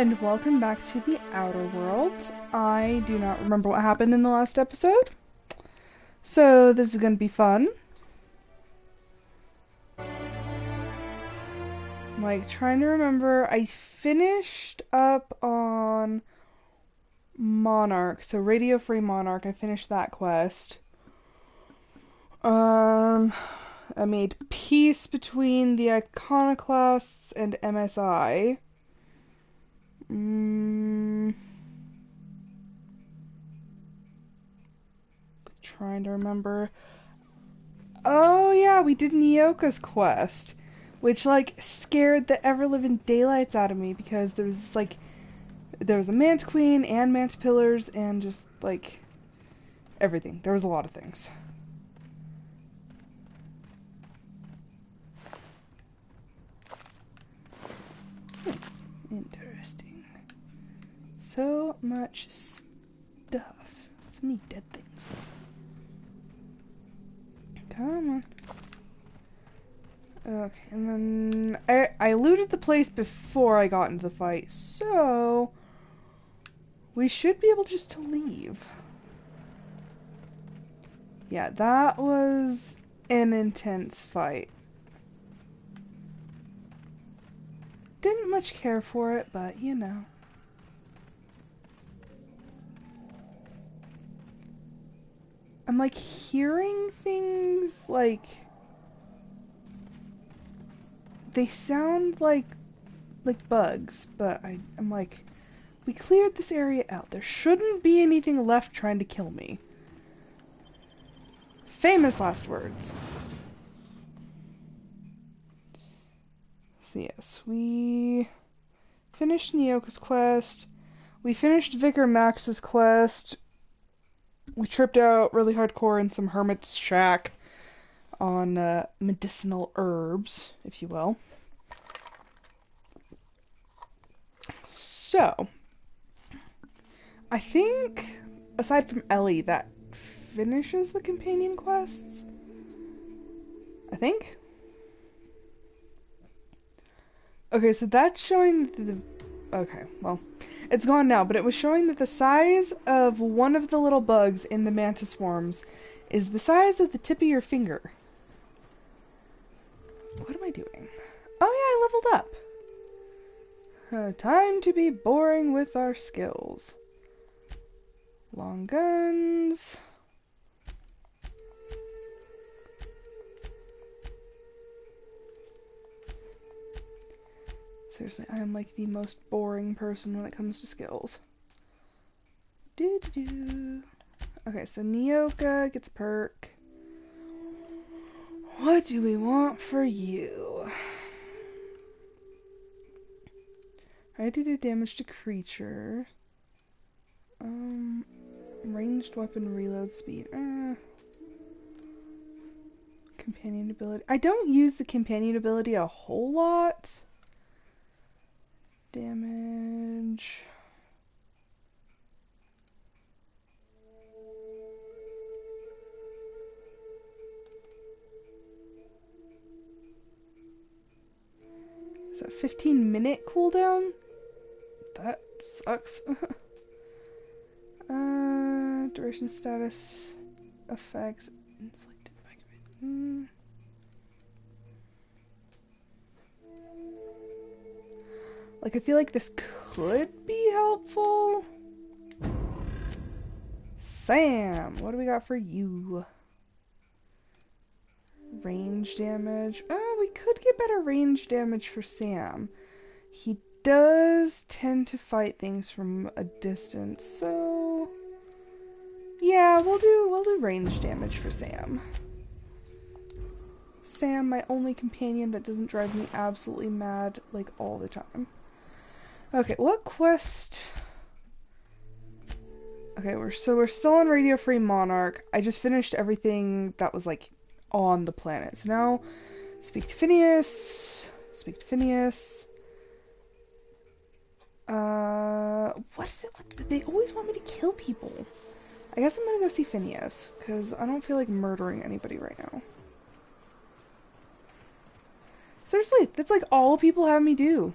and welcome back to the Outer Worlds. I do not remember what happened in the last episode, so this is going to be fun. I'm like trying to remember. I finished up on Monarch, so Radio Free Monarch. I finished that quest. Um, I made peace between the Iconoclasts and MSI. Trying to remember. Oh yeah, we did Nyoka's quest, which like scared the ever-living daylights out of me because there was a Mant Queen and Mant Pillars and just like everything. There was a lot of things. Interesting. So much stuff. So many dead things. Come on. Okay, and then I looted the place before I got into the fight, so we should be able just to leave. Yeah, that was an intense fight. Didn't much care for it, but you know. I'm like hearing things like they sound like bugs, but I'm like, we cleared this area out. There shouldn't be anything left trying to kill me. Famous last words. So yes, we finished Nyoka's quest. We finished Vicar Max's quest. We tripped out really hardcore in some hermit's shack on medicinal herbs, if you will. So, I think, aside from Ellie, that finishes the companion quests. I think. Okay, so that's showing the... Okay, well, it's gone now, but it was showing that the size of one of the little bugs in the mantis swarms is the size of the tip of your finger. What am I doing? Oh yeah, I leveled up. Time to be boring with our skills. Long guns. Seriously, I am like the most boring person when it comes to skills. Do. Okay, so Nyoka gets a perk. What do we want for you? I do damage to creature. Ranged weapon reload speed. Companion ability. I don't use the companion ability a whole lot. Damage. Is that 15-minute cooldown? That sucks. Duration status effects inflicted by Like, I feel like this could be helpful. Sam, what do we got for you? Range damage. Oh, we could get better range damage for Sam. He does tend to fight things from a distance, so yeah, we'll do range damage for Sam. Sam, my only companion that doesn't drive me absolutely mad like all the time. Okay, what quest? Okay, we're still on Radio Free Monarch. I just finished everything that was like on the planet. So now speak to Phineas. Speak to Phineas. What is it? They always want me to kill people. I guess I'm gonna go see Phineas, because I don't feel like murdering anybody right now. Seriously, that's like all people have me do.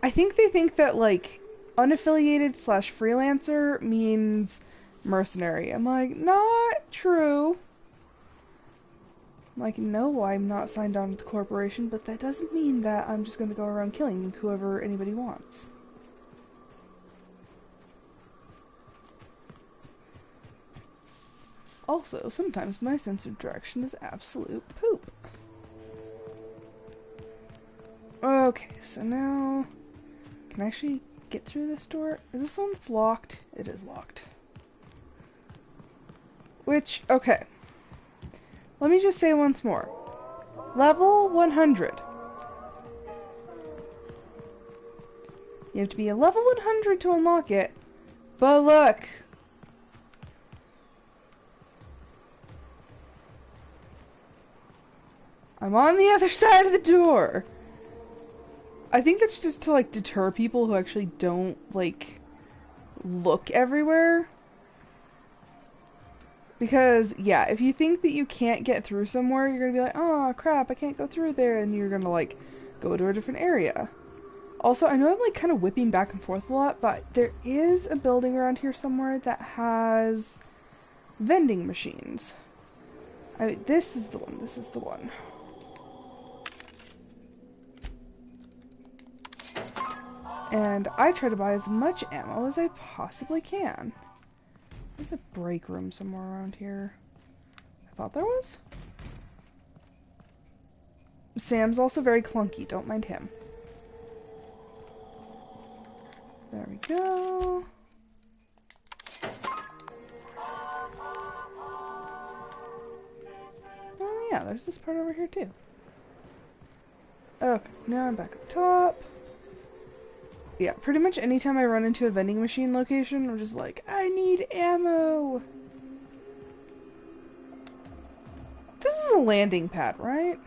I think they think that, like, unaffiliated slash freelancer means mercenary. I'm like, not true. I'm like, no, I'm not signed on with the corporation, but that doesn't mean that I'm just going to go around killing whoever anybody wants. Also, sometimes my sense of direction is absolute poop. Okay, so now... Can I actually get through this door? Is this one that's locked? It is locked. Which, okay. Let me just say once more. Level 100. You have to be a level 100 to unlock it. But look! I'm on the other side of the door! I think that's just to, like, deter people who actually don't, like, look everywhere. Because, yeah, if you think that you can't get through somewhere, you're gonna be like, oh, crap, I can't go through there, and you're gonna, like, go to a different area. Also, I know I'm, like, kind of whipping back and forth a lot, but there is a building around here somewhere that has vending machines. This is the one, this is the one. And I try to buy as much ammo as I possibly can. There's a break room somewhere around here. I thought there was. Sam's also very clunky, don't mind him. There we go. Oh yeah, there's this part over here too. Okay, now I'm back up top. Yeah, pretty much anytime I run into a vending machine location, I'm just like, I need ammo! This is a landing pad, right?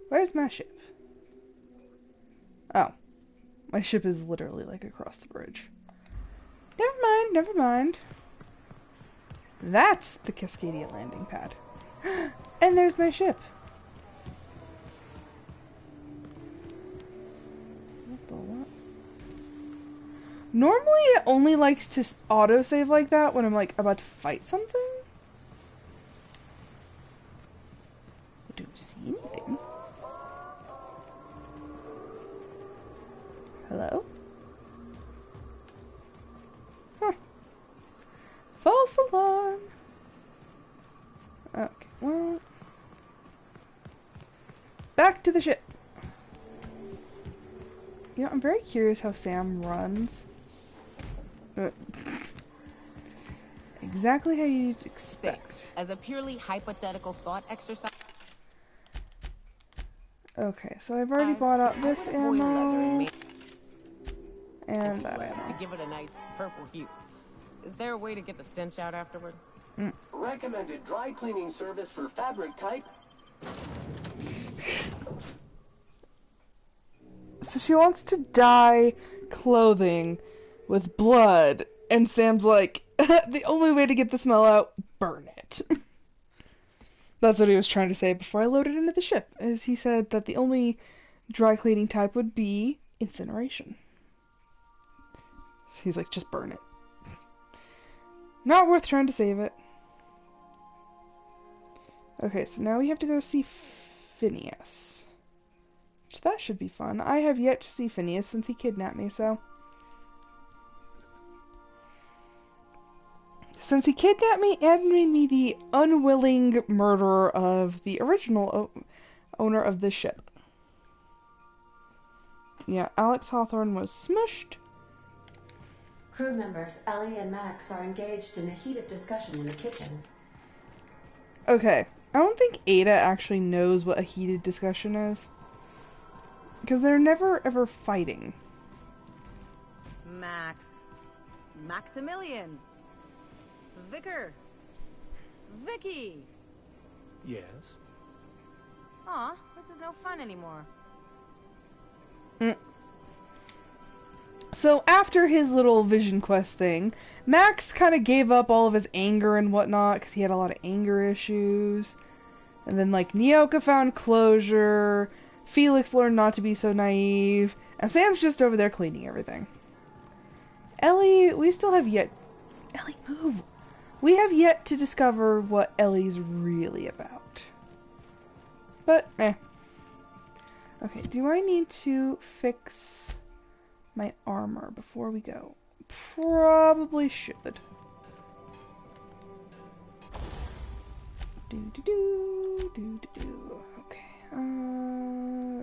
Where's my ship? Oh. My ship is literally, like, across the bridge. Never mind, never mind. That's the Cascadia landing pad. And there's my ship. What? Normally it only likes to autosave like that when I'm like about to fight something. I don't see anything. Hello? Huh. False alarm. Okay, well. Back to the ship. You know, I'm very curious how Sam runs. Exactly how you'd expect. As a purely hypothetical thought exercise. Okay, so I've already bought up this ammo. And that ammo. To give it a nice purple hue. Is there a way to get the stench out afterward? Recommended dry cleaning service for fabric type. So she wants to dye clothing with blood, and Sam's like, the only way to get the smell out, burn it. That's what he was trying to say before I loaded into the ship, is he said that the only dry cleaning type would be incineration. So he's like, just burn it. Not worth trying to save it. Okay, so now we have to go see Phineas. So that should be fun. I have yet to see Phineas since he kidnapped me, so... Since he kidnapped me and made me the unwilling murderer of the original owner of this ship. Yeah, Alex Hawthorne was smushed. Crew members Ellie and Max are engaged in a heated discussion in the kitchen. Okay, I don't think Ada actually knows what a heated discussion is. Because they're never ever fighting. Max. Maximilian. Vicar. Vicky. Yes? Aw, this is no fun anymore. So after his little vision quest thing, Max kind of gave up all of his anger and whatnot because he had a lot of anger issues. And then, like, Nyoka found closure, Felix learned not to be so naive, and Sam's just over there cleaning everything. Ellie, we still have yet... Ellie, move! We have yet to discover what Ellie's really about. But, Okay, do I need to fix my armor before we go? Probably should. Okay,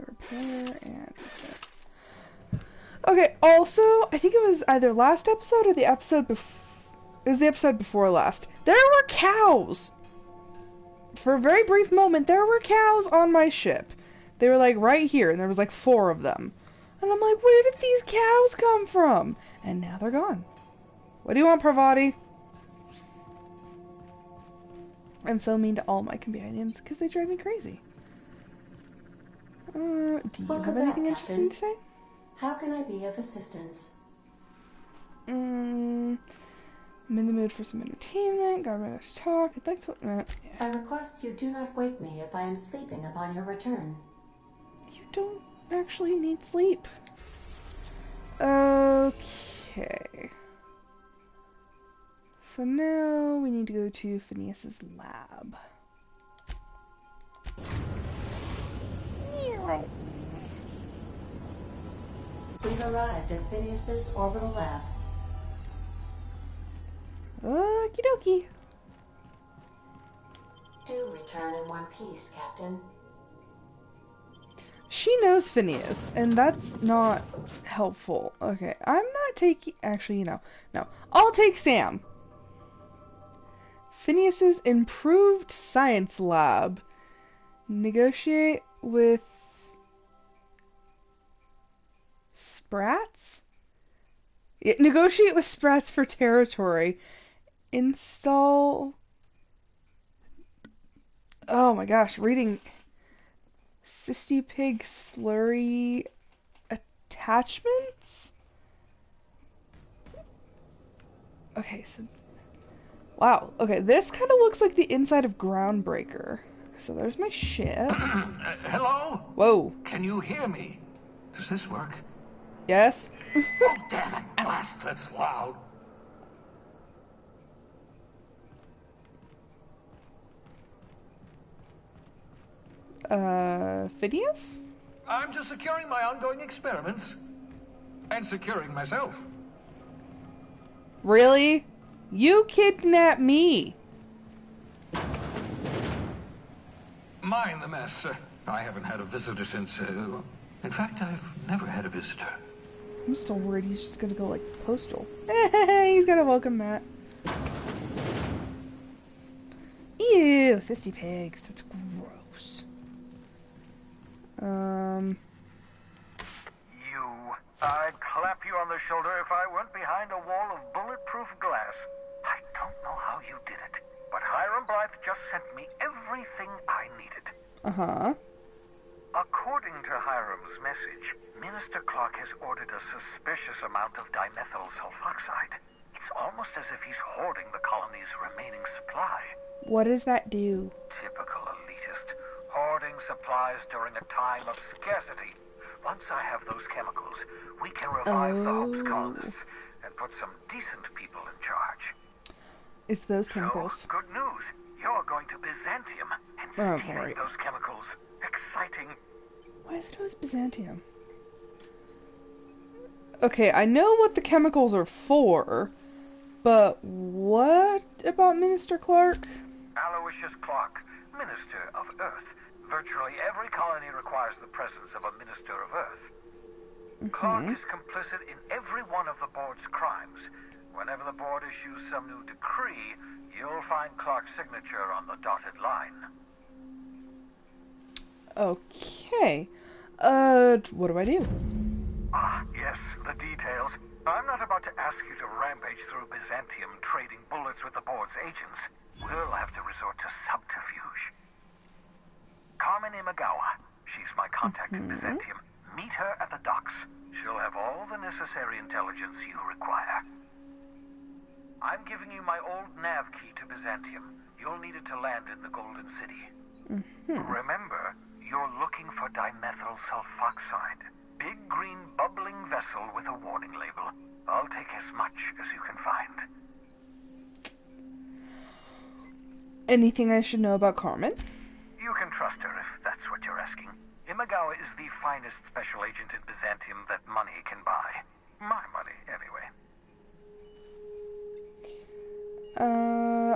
repair and repair. Okay, also, I think it was either last episode or the episode before. It was the episode before last. There were cows! For a very brief moment, there were cows on my ship. They were, like, right here, and there was, like, 4 of them. And I'm like, where did these cows come from? And now they're gone. What do you want, Parvati? I'm so mean to all my companions, because they drive me crazy. Do you have anything interesting to say? How can I be of assistance? I'm in the mood for some entertainment. Got ready to talk. I'd like to... yeah. I request you do not wake me if I am sleeping upon your return. You don't actually need sleep. Okay. So now we need to go to Phineas's lab. We've arrived at Phineas's orbital lab. Okie dokie. Do return in one piece, Captain. She knows Phineas, and that's not helpful. Okay, I'm not taking... Actually, no. I'll take Sam. Phineas's improved science lab. Negotiate with... Sprats? Yeah, negotiate with Sprats for territory. Install... Oh my gosh, reading... Cystypig slurry attachments? Okay, so... Wow, okay, this kind of looks like the inside of Groundbreaker. So there's my ship. Hello? Whoa. Can you hear me? Does this work? Yes? Oh, damn it. Blast, that's loud. Phineas? I'm just securing my ongoing experiments. And securing myself. Really? You kidnapped me. Mind the mess. I haven't had a visitor since... in fact, I've never had a visitor. I'm still worried he's just gonna go, like, postal. He's gonna welcome Matt. Ew, Cystypigs. That's gross. I'd clap you on the shoulder if I weren't behind a wall of bulletproof glass. I don't know how you did it, but Hiram Blythe just sent me everything I needed. Uh-huh. According to Hiram's message, Minister Clark has ordered a suspicious amount of dimethyl sulfoxide. It's almost as if he's hoarding the colony's remaining supply. What does that do? Typical elitist. Hoarding supplies during a time of scarcity. Once I have those chemicals, we can revive the Hope's colonists and put some decent people in charge. It's those chemicals. So, good news. You're going to Byzantium and stealing those chemicals. Exciting. Why is it always Byzantium? Okay, I know what the chemicals are for, but what about Minister Clark? Aloysius Clark, Minister of Earth. Virtually every colony requires the presence of a Minister of Earth. Clark is complicit in every one of the board's crimes. Whenever the board issues some new decree, you'll find Clark's signature on the dotted line. Okay. What do I do? Ah, yes, the details. I'm not about to ask you to rampage through Byzantium trading bullets with the board's agents. We'll have to resort to subterfuge. Carmen Imagawa. She's my contact in Byzantium. Meet her at the docks. She'll have all the necessary intelligence you require. I'm giving you my old nav key to Byzantium. You'll need it to land in the Golden City. Remember, you're looking for dimethyl sulfoxide. Big green bubbling vessel with a warning label. I'll take as much as you can find. Anything I should know about Carmen? You can trust her if that's what you're asking. Imagawa is the finest special agent in Byzantium that money can buy. My money, anyway.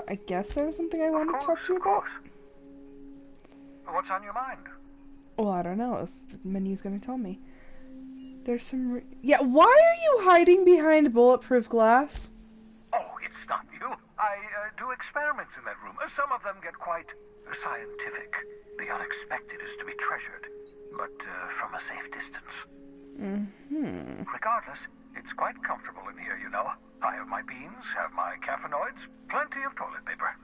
I guess there was something I wanted to talk to you about. What's on your mind? Well, I don't know. The menu's gonna tell me. There's some... Yeah, why are you hiding behind bulletproof glass? Oh, it's not you. I do experiments in that room. Some of them get quite scientific. The unexpected is to be treasured, but from a safe distance. Regardless, it's quite comfortable in here, you know. I have my beans, have my caffeinoids, plenty of toilet paper.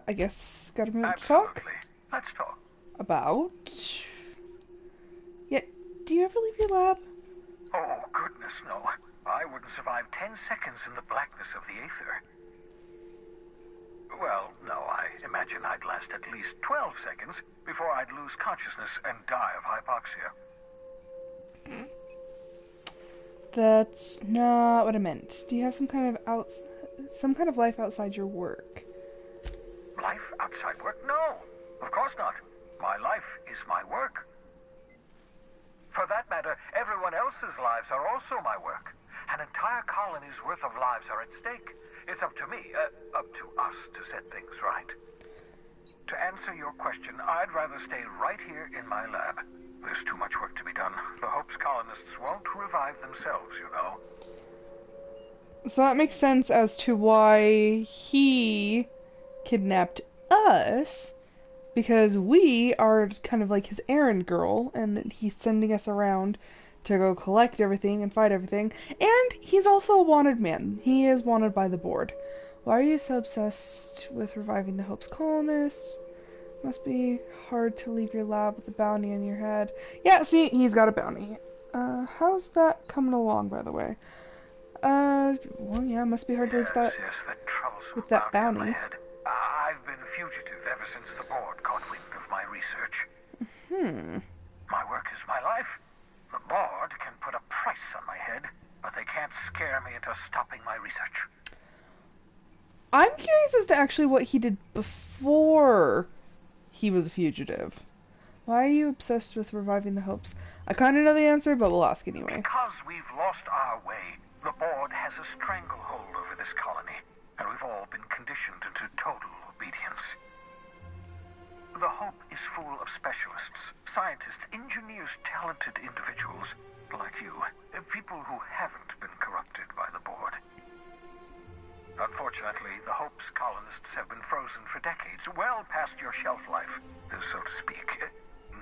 I guess gotta move to talk Absolutely. Let's talk. about... Yeah, do you ever leave your lab? Oh, goodness, no. I wouldn't survive 10 seconds in the blackness of the aether. Well, no, I imagine I'd last at least 12 seconds before I'd lose consciousness and die of hypoxia. That's not what I meant. Do you have some kind of life outside your work? Life outside work? No, of course not. My life is my work. For that matter, everyone else's lives are also my work. An entire colony's worth of lives are at stake. It's up to me, up to us to set things right. To answer your question, I'd rather stay right here in my lab. There's too much work to be done. The Hope's colonists won't revive themselves, you know. So that makes sense as to why he kidnapped us, because we are kind of like his errand girl, and that he's sending us around to go collect everything and fight everything. And he's also a wanted man. He is wanted by the board. Why are you so obsessed with reviving the Hope's colonists? Must be hard to leave your lab with a bounty on your head. Yeah, see, he's got a bounty. How's that coming along, by the way? Well, yeah, must be hard to leave that Yes, that troublesome with that bounty on bounty. my head. I've been a fugitive ever since the board caught wind of my research. My work is my life. The board can put a price on my head, but they can't scare me into stopping my research. I'm curious as to actually what he did before he was a fugitive. Why are you obsessed with reviving the Hopes? I kind of know the answer, but we'll ask anyway. Because we've lost our way, the board has a stranglehold over this colony, and we've all been conditioned into total obedience. The Hope is full of specialists, scientists, engineers, talented individuals like you, people who haven't been corrupted by the board. Unfortunately, the Hope's colonists have been frozen for decades, well past your shelf life, so to speak.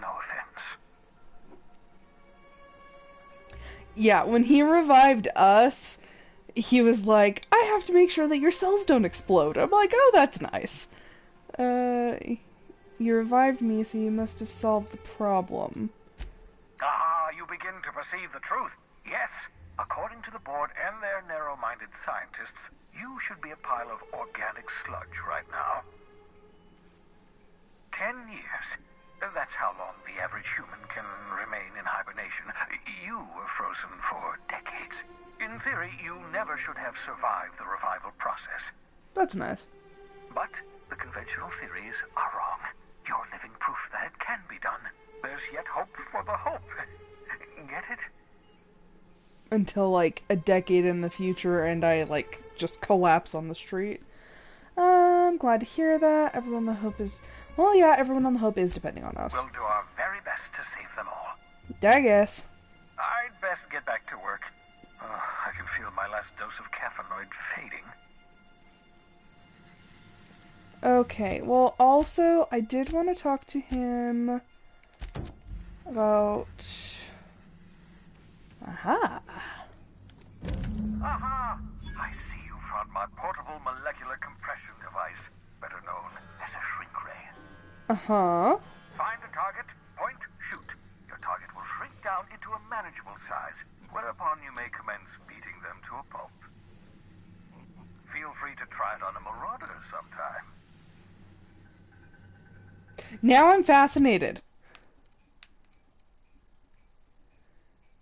No offense. Yeah, when he revived us, he was like, I have to make sure that your cells don't explode. I'm like, oh, that's nice. You revived me, so you must have solved the problem. Ah, you begin to perceive the truth. Yes, according to the board and their narrow-minded scientists, you should be a pile of organic sludge right now. 10 years. That's how long the average human can remain in hibernation. You were frozen for decades. In theory, you never should have survived the revival process. That's nice. But the conventional theories are wrong. You're living proof that it can be done. There's yet hope for the Hope. Get it? Until, like, a decade in the future and I, like, just collapse on the street. I'm glad to hear that. Everyone on the Hope is... Well, yeah, everyone on the Hope is depending on us. We'll do our very best to save them all. I guess. I'd best get back to work. I can feel my last dose of caffeinoid fading. Okay, well, also, I did want to talk to him about... Aha! Aha! I see you found my portable molecular compression device, better known as a shrink ray. Uh-huh. Find a target, point, shoot. Your target will shrink down into a manageable size, whereupon you may commence beating them to a pulp. Feel free to try it on a Marauder sometime. Now I'm fascinated.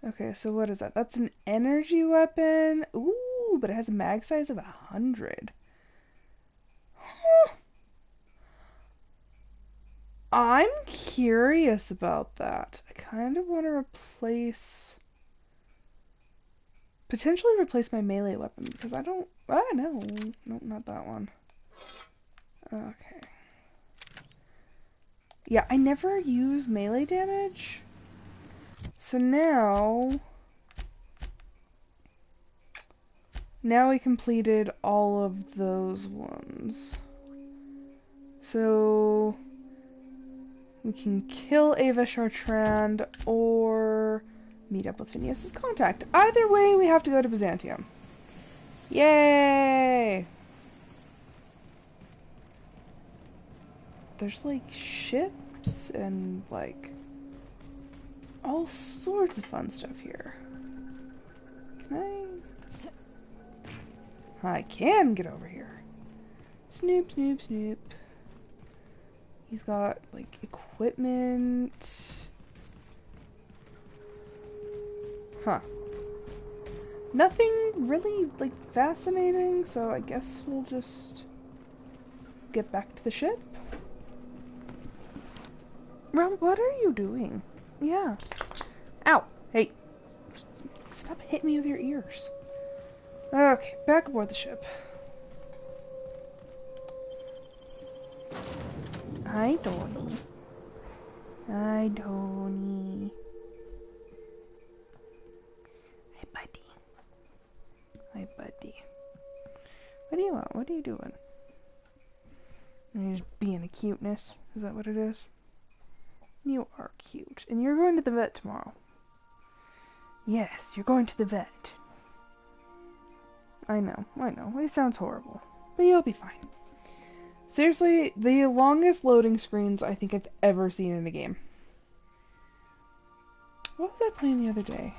Okay, so what is that? That's an energy weapon. Ooh, but it has a mag size of 100. Huh. I'm curious about that. I kind of want to potentially replace my melee weapon because I don't, no, not that one. Okay. Yeah, I never use melee damage. So now we completed all of those ones. So we can kill Ava Chartrand or meet up with Phineas's contact. Either way, we have to go to Byzantium. Yay! There's like ships and like all sorts of fun stuff here. Can I can get over here. Snoop, snoop, snoop. He's got like equipment. Huh. Nothing really like fascinating, so I guess we'll just get back to the ship. Rum, what are you doing? Yeah. Ow. Hey. Stop hitting me with your ears. Okay, back aboard the ship. Hi, Tony. Hi, Tony. Hey, buddy. Hi, buddy. What do you want? What are you doing? You're just being a cuteness. Is that what it is? You are cute. And you're going to the vet tomorrow. Yes, you're going to the vet. I know. It sounds horrible. But you'll be fine. Seriously, the longest loading screens I think I've ever seen in a game. What was I playing the other day?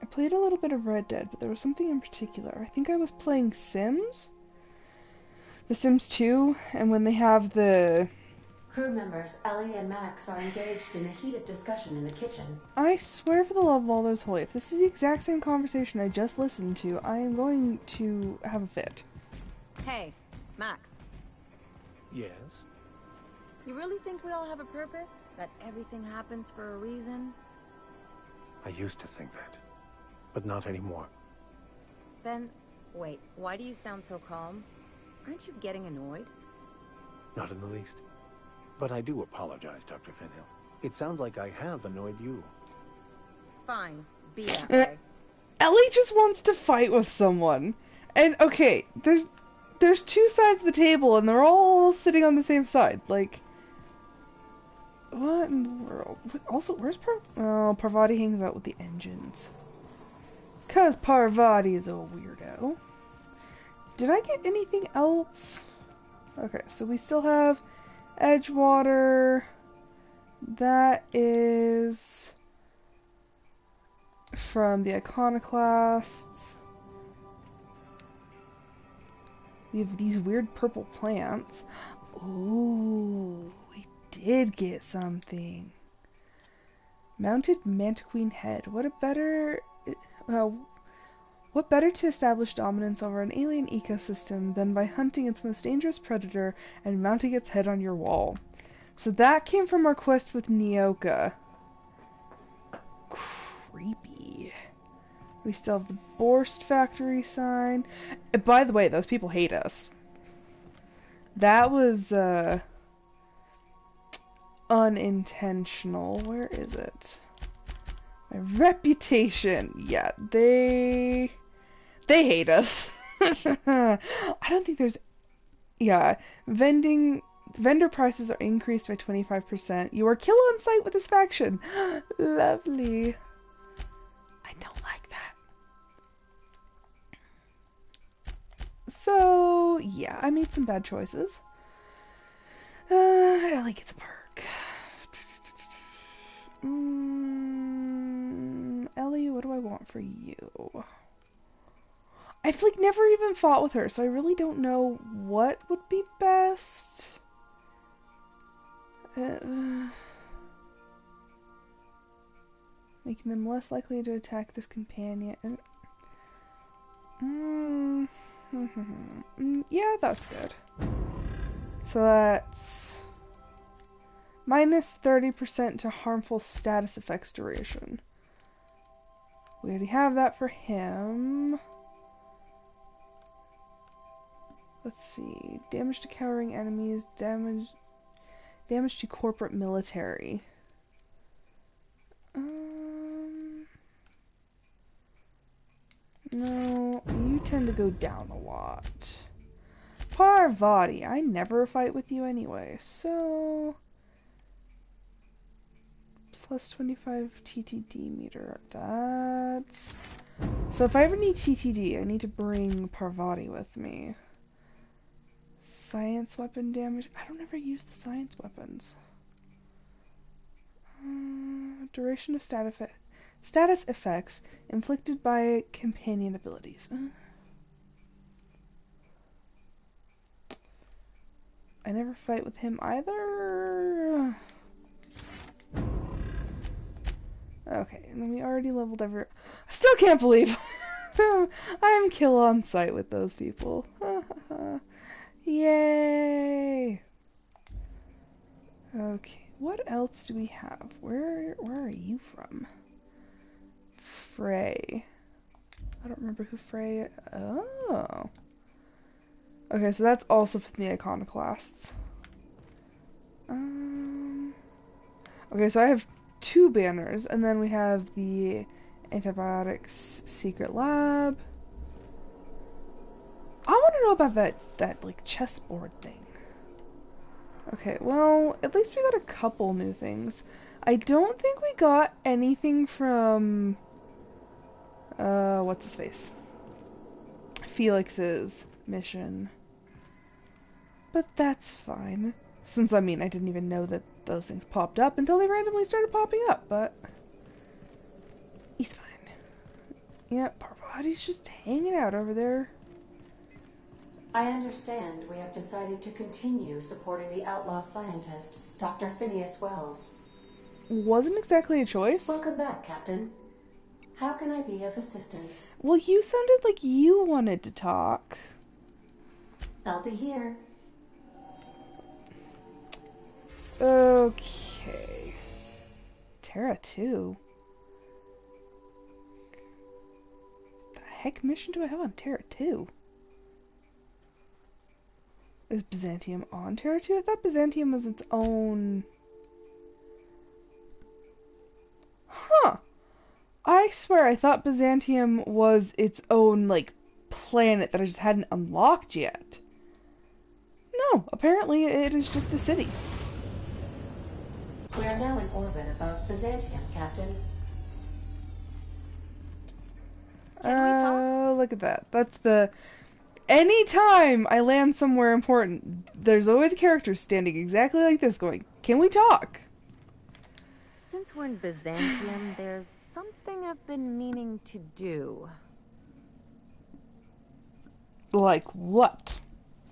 I played a little bit of Red Dead, but there was something in particular. I think I was playing Sims? The Sims 2, and when they have the... Crew members Ellie and Max are engaged in a heated discussion in the kitchen. I swear for the love of all those holy, if this is the exact same conversation I just listened to, I am going to have a fit. Hey, Max. Yes? You really think we all have a purpose? That everything happens for a reason? I used to think that, but not anymore. Then, wait, why do you sound so calm? Aren't you getting annoyed? Not in the least. But I do apologize, Dr. Finhill. It sounds like I have annoyed you. Fine, be that way. Ellie just wants to fight with someone. And, okay, there's two sides of the table, and they're all sitting on the same side. Like, what in the world? Also, where's Parvati hangs out with the engines. 'Cause Parvati is a weirdo. Did I get anything else? Okay, so we still have Edgewater. That is from the Iconoclasts. We have these weird purple plants. Ooh, we did get something. Mounted Mantiqueen head. What better to establish dominance over an alien ecosystem than by hunting its most dangerous predator and mounting its head on your wall? So that came from our quest with Nyoka. Creepy. We still have the Borst factory sign. By the way, those people hate us. That was unintentional. Where is it? My reputation. Yeah, they hate us. I don't think there's... Yeah, vendor prices are increased by 25%. You are kill on sight with this faction. Lovely. I don't like that. So, yeah, I made some bad choices. Ellie gets a perk. Ellie, what do I want for you? I've like never even fought with her, so I really don't know what would be best. Making them less likely to attack this companion. Yeah, that's good. So that's minus 30% to harmful status effects duration. We already have that for him. Let's see. Damage to cowering enemies. Damage to corporate military. No, you tend to go down a lot. Parvati, I never fight with you anyway, so... Plus 25 TTD meter. That's... So if I ever need TTD, I need to bring Parvati with me. Science weapon damage. I don't ever use the science weapons. Duration of status effects inflicted by companion abilities. I never fight with him either. Okay, and then we already leveled I still can't believe I'm kill on sight with those people. Yay! Okay, what else do we have? Where are you from? Frey. I don't remember who Frey... Oh. Okay, so that's also from the Iconoclasts. Okay, so I have 2 banners, and then we have the Antibiotics Secret Lab. I want to know about that like chessboard thing. Okay, well, at least we got a couple new things. I don't think we got anything from what's his face? Felix's mission. But that's fine. Since, I mean, I didn't even know that those things popped up until they randomly started popping up, but... he's fine. Yeah, Parvati's just hanging out over there. I understand we have decided to continue supporting the outlaw scientist, Dr. Phineas Wells. Wasn't exactly a choice. Welcome back, Captain. How can I be of assistance? Well, you sounded like you wanted to talk. I'll be here. Okay. Terra 2. The heck mission do I have on Terra 2? Is Byzantium on Terra 2? I thought Byzantium was its own... Huh. I swear I thought Byzantium was its own, like, planet that I just hadn't unlocked yet. No, apparently it is just a city. We are now in orbit above Byzantium, Captain. Look at that. That's the... Anytime I land somewhere important, there's always a character standing exactly like this going, "Can we talk?" Since we're in Byzantium, there's something I've been meaning to do. Like what?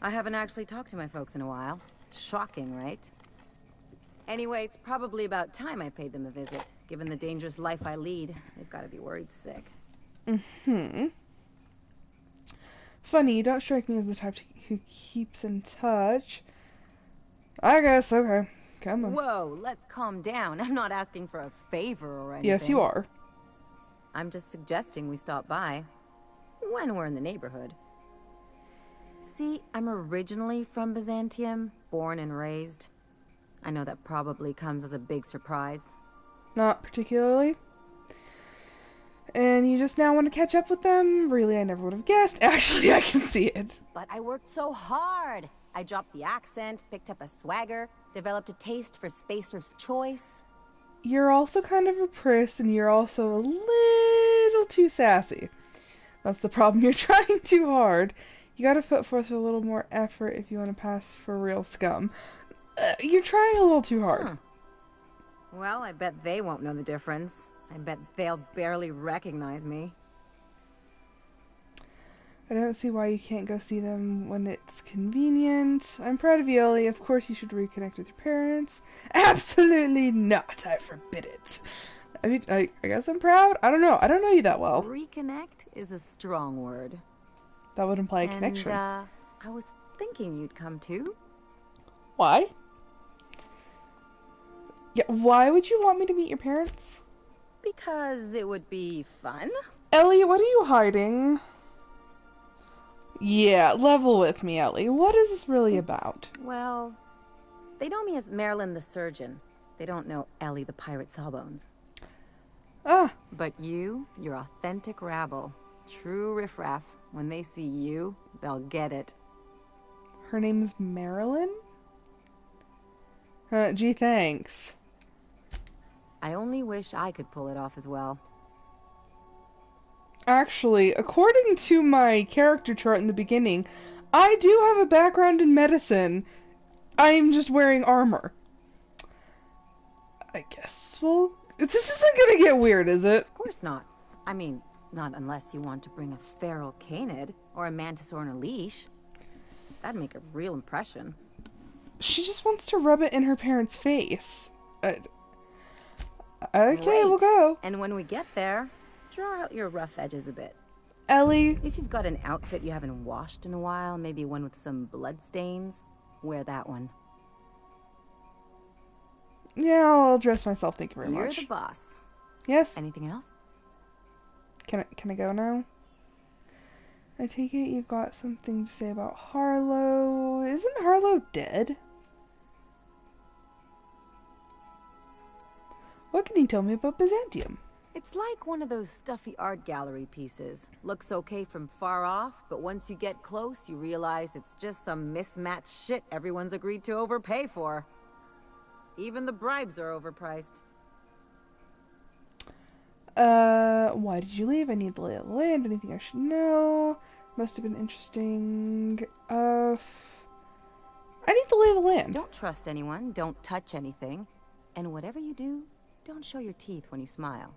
I haven't actually talked to my folks in a while. Shocking, right? Anyway, it's probably about time I paid them a visit. Given the dangerous life I lead, they've got to be worried sick. Funny, you don't strike me as the type who keeps in touch. I guess, okay. Come on. Whoa, let's calm down. I'm not asking for a favor or anything. Yes, you are. I'm just suggesting we stop by. When we're in the neighborhood. See, I'm originally from Byzantium, born and raised. I know that probably comes as a big surprise. Not particularly. And you just now want to catch up with them? Really, I never would have guessed. Actually, I can see it. But I worked so hard. I dropped the accent, picked up a swagger, developed a taste for Spacer's Choice. You're also kind of a priss, and you're also a little too sassy. That's the problem. You're trying too hard. You gotta put forth a little more effort if you want to pass for real scum. You're trying a little too hard. Well, I bet they won't know the difference. I bet they'll barely recognize me. I don't see why you can't go see them when it's convenient. I'm proud of you, Ellie. Of course you should reconnect with your parents. Absolutely not. I forbid it. I mean, I guess I'm proud. I don't know. I don't know you that well. Reconnect is a strong word. That would imply a connection. I was thinking you'd come too. Why? Yeah, why would you want me to meet your parents? Because it would be fun. Ellie, what are you hiding? Yeah, level with me, Ellie. What is this really about? Well, they know me as Marilyn the Surgeon. They don't know Ellie the Pirate Sawbones. Ah. But you're authentic rabble. True riffraff. When they see you, they'll get it. Her name's Marilyn? Gee, thanks. I only wish I could pull it off as well. Actually, according to my character chart in the beginning, I do have a background in medicine. I'm just wearing armor. I guess, well, this isn't gonna get weird, is it? Of course not. I mean, not unless you want to bring a feral canid or a mantis on a leash. That'd make a real impression. She just wants to rub it in her parents' face. Okay, Great. we'll go. And when we get there, draw out your rough edges a bit. Ellie. If you've got an outfit you haven't washed in a while, maybe one with some blood stains, wear that one. Yeah, I'll dress myself, thank you very You're much. the boss. Yes? Anything else? Can I go now? I take it you've got something to say about Harlow. Isn't Harlow dead? What can you tell me about Byzantium? It's like one of those stuffy art gallery pieces. Looks okay from far off, but once you get close, you realize it's just some mismatched shit everyone's agreed to overpay for. Even the bribes are overpriced. Why did you leave? I need the lay of the land. Anything I should know? Must have been interesting. I need the lay of the land. Don't trust anyone, don't touch anything, and whatever you do, don't show your teeth when you smile.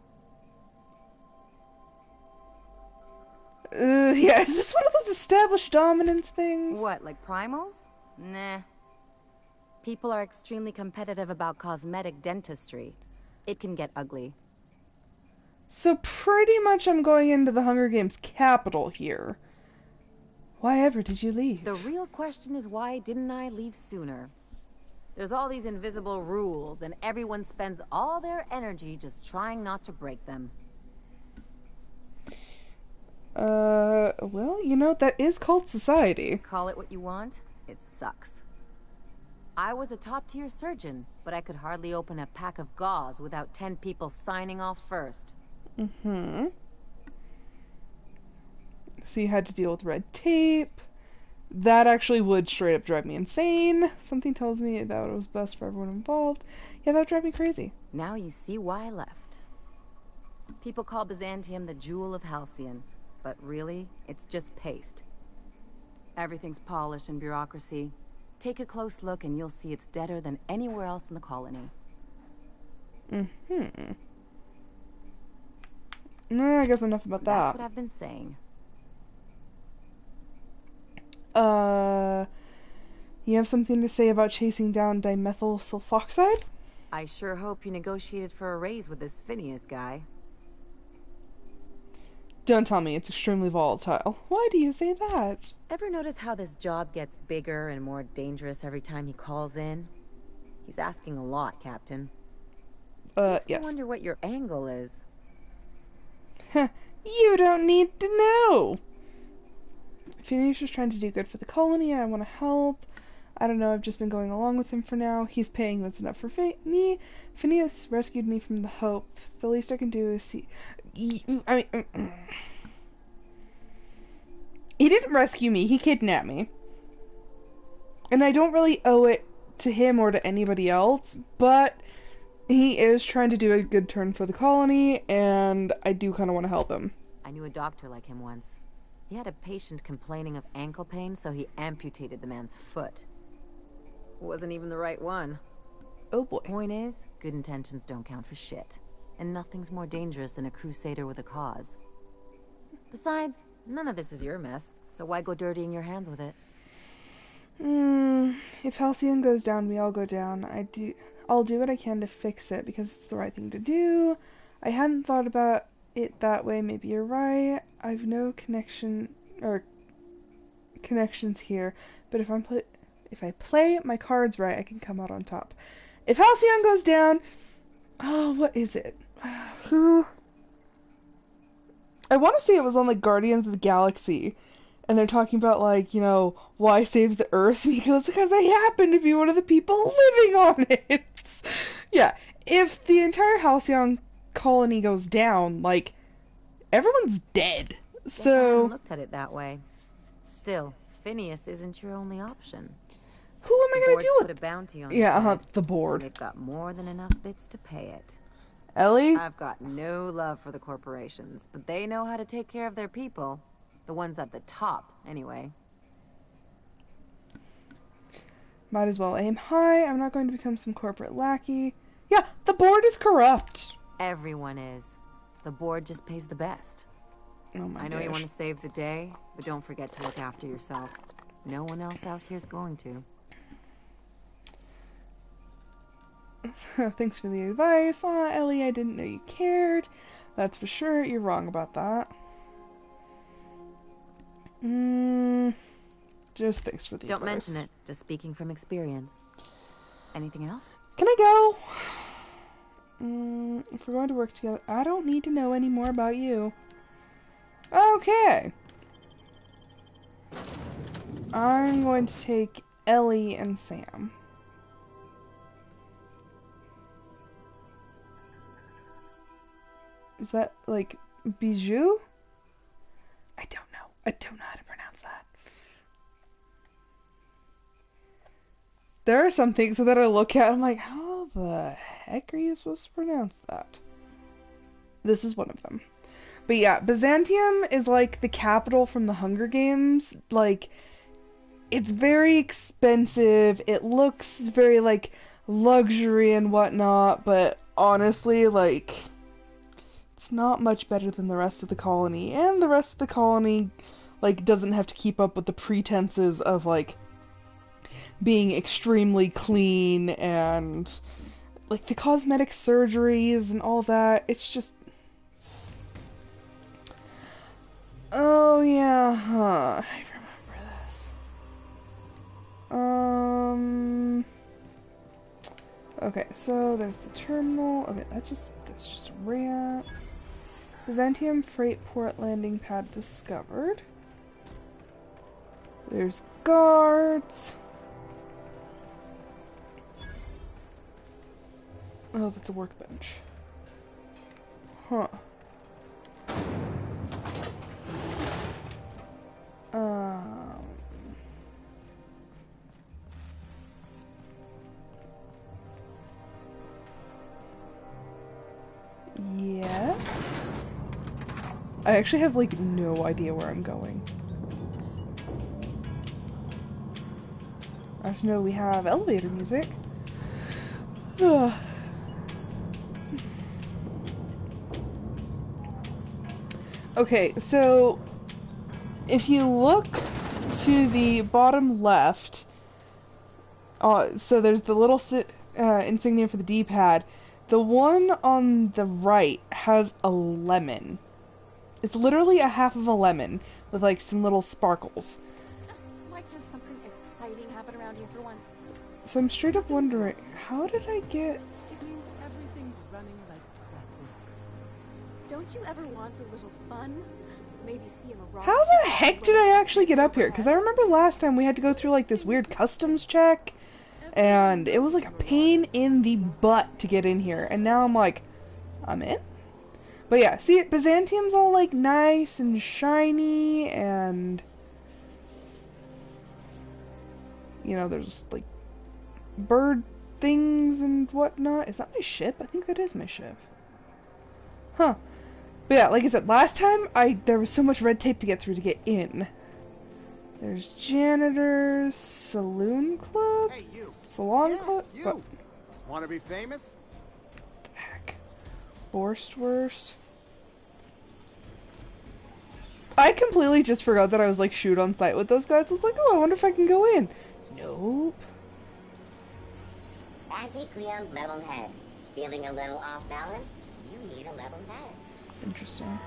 Yeah, is this one of those established dominance things? What, like primals? Nah. People are extremely competitive about cosmetic dentistry. It can get ugly. So pretty much I'm going into the Hunger Games capital here. Why ever did you leave? The real question is, why didn't I leave sooner? There's all these invisible rules, and everyone spends all their energy just trying not to break them. Well, you know, that is cult society. Call it what you want, it sucks. I was a top-tier surgeon, but I could hardly open a pack of gauze without 10 people signing off first. Mm-hmm. So you had to deal with red tape. That actually would straight up drive me insane. Something tells me that it was best for everyone involved. Yeah, that would drive me crazy. Now you see why I left. People call Byzantium the jewel of Halcyon, but really, it's just paste. Everything's polished and bureaucracy. Take a close look and you'll see it's deader than anywhere else in the colony. Mm-hmm. No, I guess enough about that. That's what I've been saying. You have something to say about chasing down dimethyl sulfoxide? I sure hope you negotiated for a raise with this Phineas guy. Don't tell me it's extremely volatile. Why do you say that? Ever notice how this job gets bigger and more dangerous every time he calls in? He's asking a lot, Captain. Yes. I wonder what your angle is. You don't need to know. Phineas is trying to do good for the colony and I want to help. I don't know, I've just been going along with him for now. He's paying, that's enough for me. Phineas rescued me from the Hope. The least I can do is see... He didn't rescue me, he kidnapped me. And I don't really owe it to him or to anybody else, but he is trying to do a good turn for the colony, and I do kind of want to help him. I knew a doctor like him once. He had a patient complaining of ankle pain, so he amputated the man's foot. Wasn't even the right one. Oh boy. Point is, good intentions don't count for shit. And nothing's more dangerous than a crusader with a cause. Besides, none of this is your mess. So why go dirtying your hands with it? If Halcyon goes down, we all go down. I'll do what I can to fix it because it's the right thing to do. I hadn't thought about it that way. Maybe you're right. I've no connections here, but if I play my cards right, I can come out on top. If Halcyon goes down, oh, what is it? Who? I want to say it was on like Guardians of the Galaxy. And they're talking about, like, you know, why save the Earth? And he goes, because I happen to be one of the people living on it. Yeah, if the entire Halcyon colony goes down, like, everyone's dead. So... I haven't looked at it that way. Still, Phineas isn't your only option. Who am I going to deal with? Put a bounty on the board. They've got more than enough bits to pay it. Ellie? I've got no love for the corporations, but they know how to take care of their people. The ones at the top, anyway. Might as well aim high. I'm not going to become some corporate lackey. Yeah, the board is corrupt. Everyone is. The board just pays the best. Oh my I know gosh. you want to save the day, but don't forget to look after yourself. No one else out here's going to. Thanks for the advice. Aw, Ellie, I didn't know you cared. That's for sure. You're wrong about that. Just thanks for the advice. Don't mention it. Just speaking from experience. Anything else? Can I go? If we're going to work together, I don't need to know any more about you. Okay. I'm going to take Ellie and Sam. Is that, like, Bijou? I don't know. I don't know how to pronounce that. There are some things that I look at, I'm like, how the heck are you supposed to pronounce that? This is one of them. But yeah, Byzantium is like the capital from the Hunger Games. Like, it's very expensive. It looks very, like, luxury and whatnot, but honestly, like, it's not much better than the rest of the colony. And the rest of the colony, like, doesn't have to keep up with the pretenses of, like, being extremely clean and, like, the cosmetic surgeries and all that. It's just... Oh, yeah, huh. I remember this. Okay, so there's the terminal. Okay, that's just a ramp. Byzantium freight port landing pad discovered. There's guards. Oh, that's a workbench. Huh. Yes. I actually have, like, no idea where I'm going. I just know we have elevator music. Okay, so if you look to the bottom left, so there's the little insignia for the D-pad. The one on the right has a lemon. It's literally a half of a lemon with, like, some little sparkles. Why can't something exciting happen around here for once? So I'm straight up wondering, how did I get... It means everything's running like clockwork. Don't you ever want a little fun? Maybe see a mirage. How the heck did I actually get up here? Because I remember last time we had to go through, like, this weird customs check. And it was like a pain in the butt to get in here. And now I'm like, I'm in? But yeah, see, Byzantium's all, like, nice and shiny, and... You know, there's, like, bird things and whatnot. Is that my ship? I think that is my ship. Huh. But yeah, like I said, last time, there was so much red tape to get through to get in. There's janitors, saloon club, hey, you. Salon club. You What want to be famous? the heck? Borstwurst. I completely just forgot that I was like shoot on site with those guys. I was like, oh, I wonder if I can go in. Nope. Antiquio's level head. Feeling a little off balance? You need a level head. Interesting.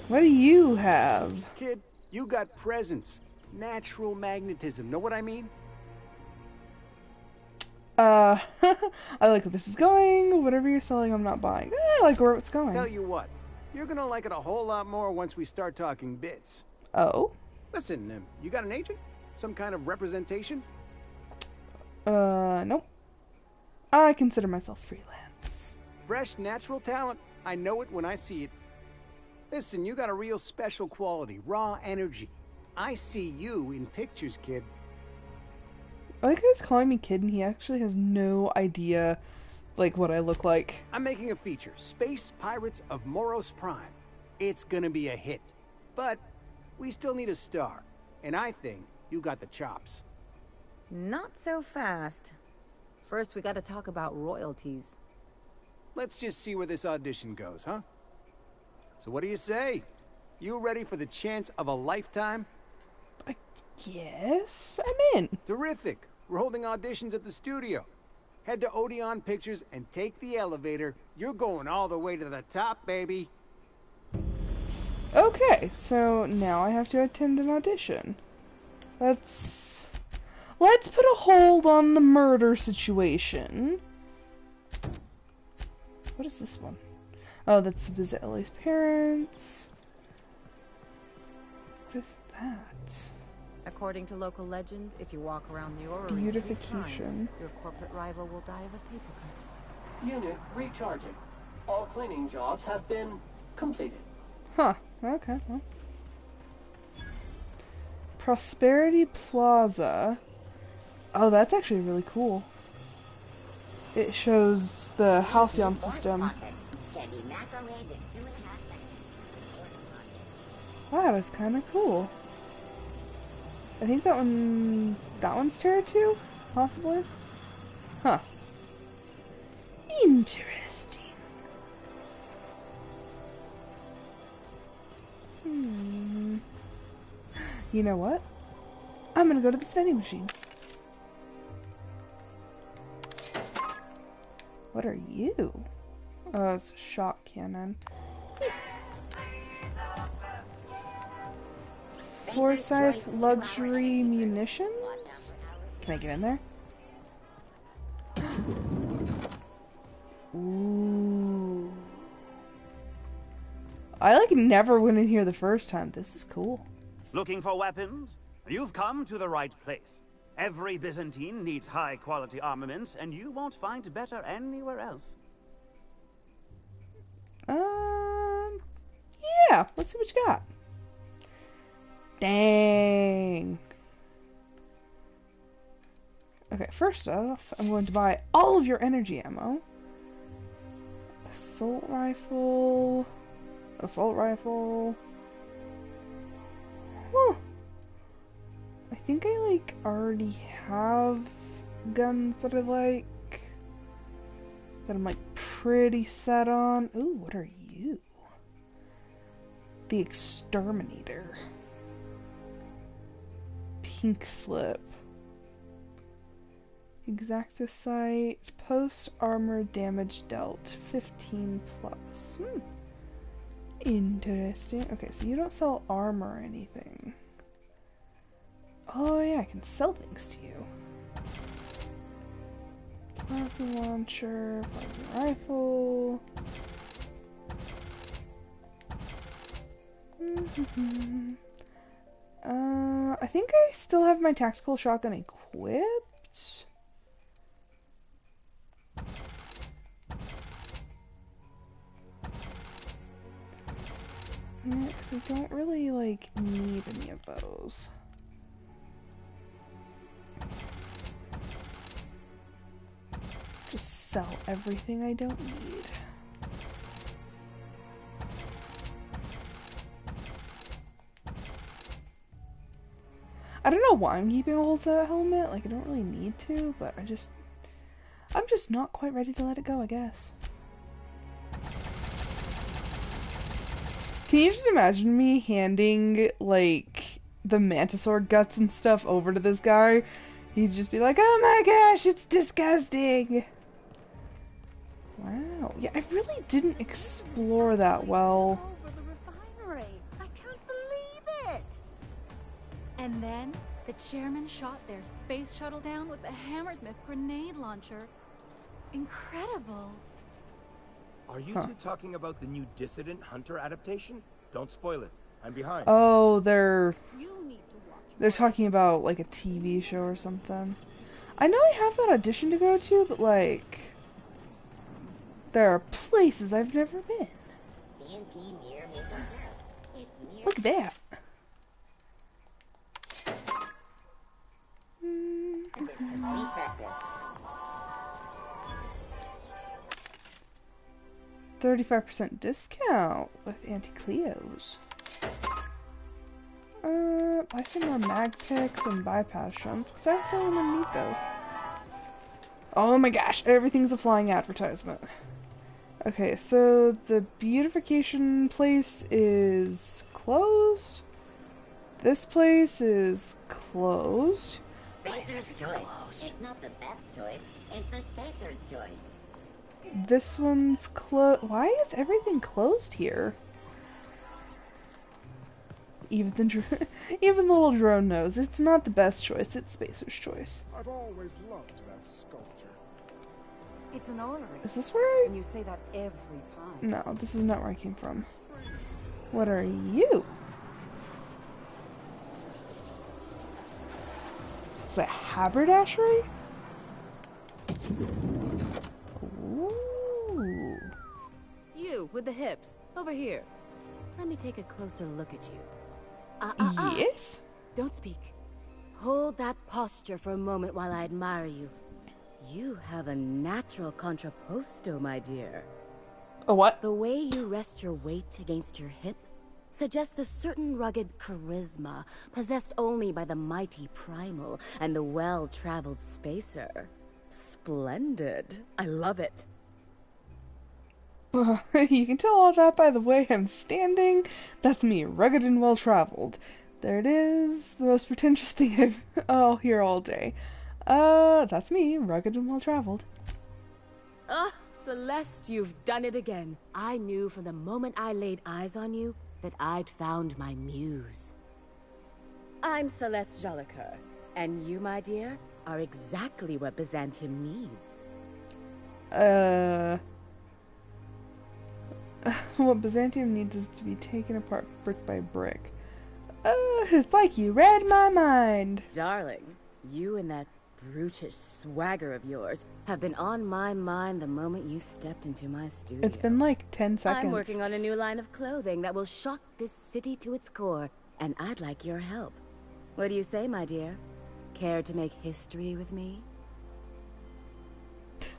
What do you have? Kid, you got presence. Natural magnetism. Know what I mean? I like where this is going. Whatever you're selling, I'm not buying. I like where it's going. Tell you what, you're gonna like it a whole lot more once we start talking bits. Oh? Listen, you got an agent? Some kind of representation? Nope. I consider myself freelance. Fresh, natural talent. I know it when I see it. Listen, you got a real special quality, raw energy. I see you in pictures, kid. I like how he's calling me kid and he actually has no idea, like, what I look like. I'm making a feature, Space Pirates of Moros Prime. It's gonna be a hit. But we still need a star. And I think you got the chops. Not so fast. First, we gotta talk about royalties. Let's just see where this audition goes, huh? So what do you say? You ready for the chance of a lifetime? I guess I'm in. Terrific. We're holding auditions at the studio. Head to Odeon Pictures and take the elevator. You're going all the way to the top, baby. Okay, so now I have to attend an audition. Let's put a hold on the murder situation. What is this one? Oh, that's to visit Ellie's parents. What is that? According to local legend, if you walk around the orrery 3 Beautification. times, your corporate rival will die of a paper cut. Unit recharging. All cleaning jobs have been completed. Huh. Okay. Well. Prosperity Plaza. Oh, that's actually really cool. It shows the halcyon system. That is kind of cool. I think that one's Terra 2? Possibly? Huh. Interesting. You know what? I'm gonna go to the vending machine. What are you? Oh, it's a shot cannon. Forsyth Luxury Munitions? Can I get in there? Ooh. I like never went in here the first time. This is cool. Looking for weapons? You've come to the right place. Every Byzantine needs high-quality armaments, and you won't find better anywhere else. Yeah, let's see what you got. Dang. Okay, first off, I'm going to buy all of your energy ammo. Assault rifle. Assault rifle. Huh. I think I, like, already have guns that I like. That I'm, like, pretty set on. Ooh, what are you? The Exterminator. Pink slip. Exacta sight. Post armor damage dealt. 15 plus. Interesting. Okay, so you don't sell armor or anything. Oh yeah, I can sell things to you. Plasma launcher, plasma rifle. I think I still have my tactical shotgun equipped. Yeah, because I don't really, like, need any of those. Just sell everything I don't need. I don't know why I'm keeping a hold of that helmet. Like, I don't really need to, but I'm just not quite ready to let it go, I guess. Can you just imagine me handing, like, the Mantisaur guts and stuff over to this guy? He'd just be like, oh my gosh, it's disgusting! Wow. Yeah, I really didn't explore that well. Over the refinery. I can't believe it. And then the chairman shot their space shuttle down with the Hammersmith grenade launcher. Incredible. Are you two talking about the new Dissident Hunter adaptation? Don't spoil it. I'm behind. Oh, they're talking about like a TV show or something. I know I have that audition to go to, but like there are places I've never been. Look at that. 35% discount with Auntie Cleo's. Buy some more mag picks and bypass shunts, because I feel I'm gonna need those. Oh my gosh, everything's a flying advertisement. Okay, so the beautification place is closed. This place is closed. Spacer's choice. It's not the best choice, it's the Spacer's choice. This one's closed. Why is everything closed here? Even the little drone knows it's not the best choice, it's Spacer's choice. I've always loved that sculpture. It's an orrery. Is this where I... And you say that every time. No, this is not where I came from. What are you? Is that haberdashery? Ooh. You, with the hips. Over here. Let me take a closer look at you. Yes? Don't speak. Hold that posture for a moment while I admire you. You have a natural contrapposto, my dear. A what? The way you rest your weight against your hip suggests a certain rugged charisma possessed only by the mighty Primal and the well-traveled Spacer. Splendid. I love it. You can tell all that by the way I'm standing. That's me, rugged and well-traveled. There it is, the most pretentious thing I'll hear all day. That's me, rugged and well-traveled. Ah, Celeste, you've done it again. I knew from the moment I laid eyes on you that I'd found my muse. I'm Celeste Jolicoeur, and you, my dear, are exactly what Byzantium needs. What Byzantium needs is to be taken apart brick by brick. It's like you read my mind. Darling, you and that brutish swagger of yours have been on my mind the moment you stepped into my studio. It's been like 10 seconds. I'm working on a new line of clothing that will shock this city to its core, and I'd like your help. What do you say, my dear? Care to make history with me?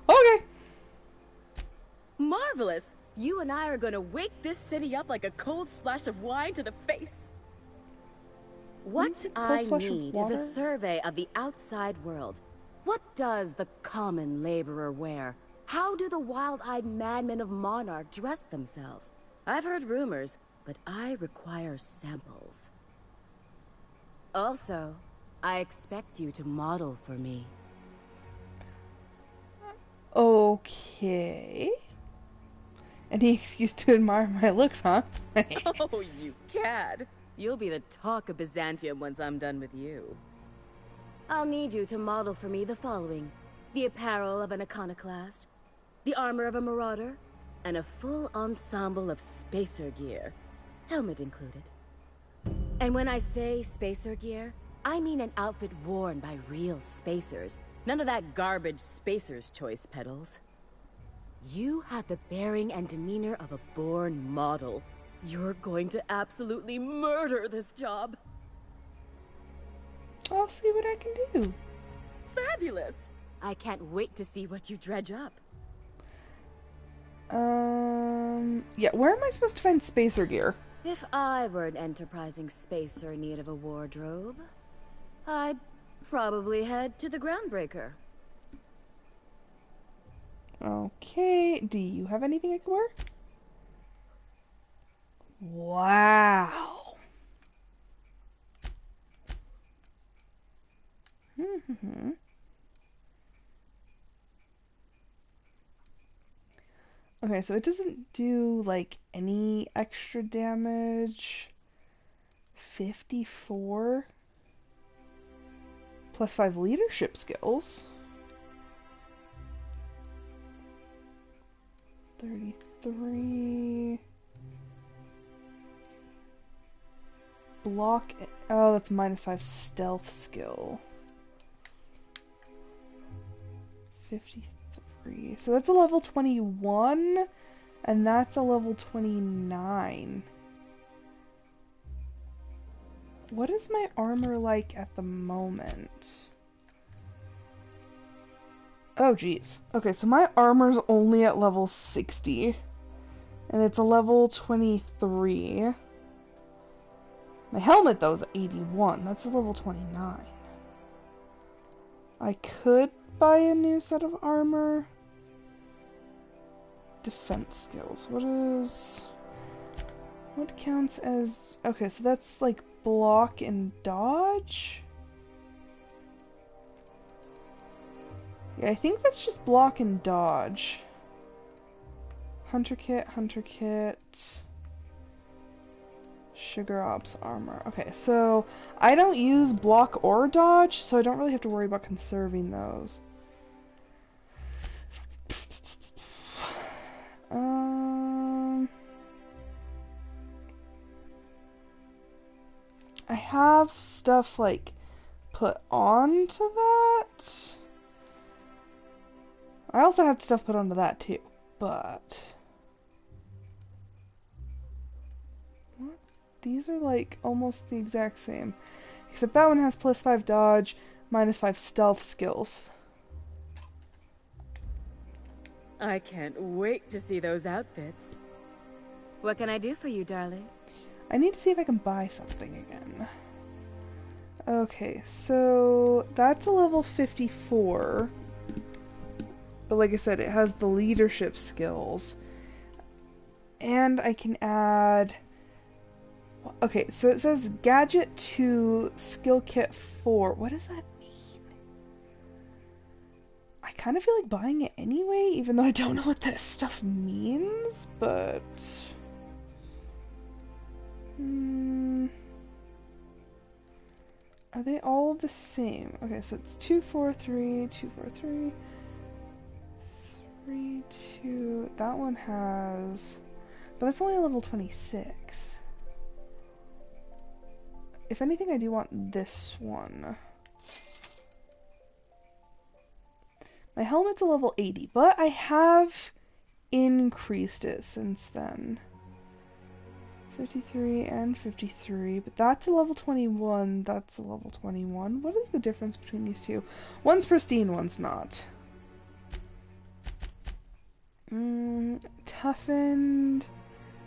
Okay. Marvelous! You and I are gonna wake this city up like a cold splash of wine to the face. What I need is a survey of the outside world. What does the common laborer wear? How do the wild-eyed madmen of Monarch dress themselves? I've heard rumors, but I require samples. Also, I expect you to model for me. Okay. Any excuse to admire my looks, huh? Oh, you cad. You'll be the talk of Byzantium once I'm done with you. I'll need you to model for me the following. The apparel of an iconoclast, the armor of a marauder, and a full ensemble of spacer gear. Helmet included. And when I say spacer gear, I mean an outfit worn by real spacers. None of that garbage Spacer's Choice pedals. You have the bearing and demeanor of a born model. You're going to absolutely murder this job. I'll see what I can do. Fabulous! I can't wait to see what you dredge up. Yeah, where am I supposed to find spacer gear? If I were an enterprising spacer in need of a wardrobe, I'd probably head to the Groundbreaker. Okay, do you have anything I can wear? Wow. Okay, so it doesn't do, like, any extra damage. 54. Plus 5 leadership skills. 33. Block. Oh, that's minus 5 stealth skill. 53. So that's a level 21, and that's a level 29. What is my armor like at the moment? Oh, geez. Okay, so my armor's only at level 60, and it's a level 23. My helmet, though, is at 81. That's a level 29. I could buy a new set of armor. Defense skills. What counts as... Okay, so that's like block and dodge? Yeah, I think that's just block and dodge. Hunter kit, Sugar Ops armor. Okay, so I don't use block or dodge, so I don't really have to worry about conserving those. I have stuff like put onto that. I also had stuff put onto that too, but what? These are like almost the exact same, except that one has plus 5 dodge, minus 5 stealth skills. I can't wait to see those outfits. What can I do for you, darling? I need to see if I can buy something again. Okay, so that's a level 54. But like I said, it has the leadership skills. And I can add... Okay, so it says Gadget 2, Skill Kit 4. What does that mean? I kind of feel like buying it anyway, even though I don't know what that stuff means, but... Are they all the same? Okay, so it's 243, 243, 3, 2. That one has... But that's only a level 26. If anything, I do want this one. My helmet's a level 80, but I have increased it since then. 53 and 53, but that's a level 21, that's a level 21. What is the difference between these two? One's pristine, one's not. Toughened,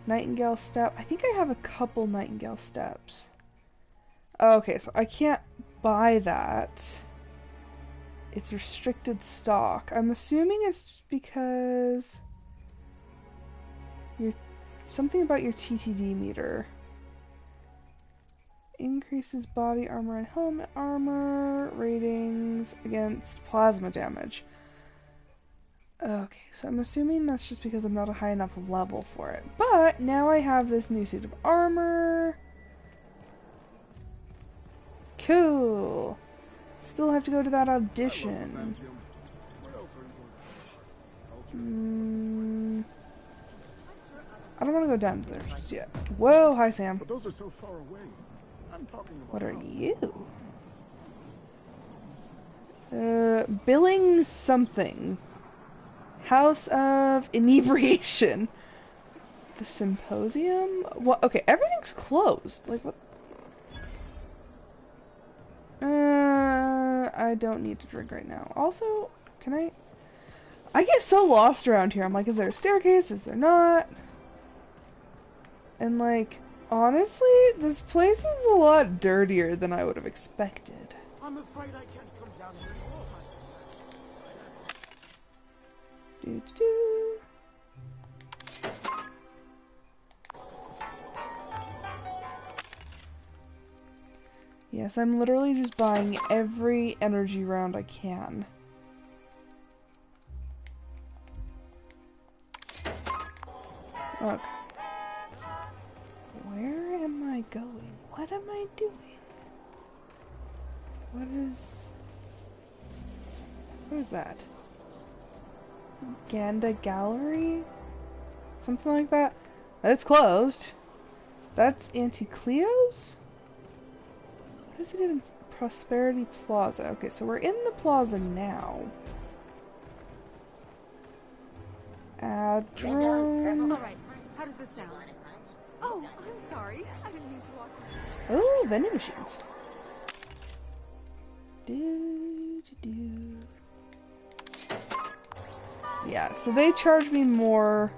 Nightingale Step. I think I have a couple Nightingale Steps. Okay, so I can't buy that. It's restricted stock. I'm assuming it's because you're something about your TTD meter. Increases body armor and helmet armor ratings against plasma damage. Okay, so I'm assuming that's just because I'm not a high enough level for it. But now I have this new suit of armor. Cool. Still have to go to that audition. I don't want to go down there just yet. Whoa, hi Sam. But those are so far away. I'm talking about What are you? Billings something. House of Inebriation. The Symposium? What? Okay, everything's closed. Like, what? I don't need to drink right now. Also, can I get so lost around here. I'm like, is there a staircase? Is there not? And like, honestly, this place is a lot dirtier than I would have expected. I'm afraid I can't come down here. Yes, I'm literally just buying every energy round I can. Okay. Where am I going? What am I doing? What is that? Ganda Gallery? Something like that? It's closed. That's Auntie Cleo's? What is it even? Prosperity Plaza. Okay, so we're in the plaza now. Drone. Alright, how does this sound? Oh, I'm sorry. I didn't mean to walk. Oh, vending machines. Do. Yeah, so they charge me more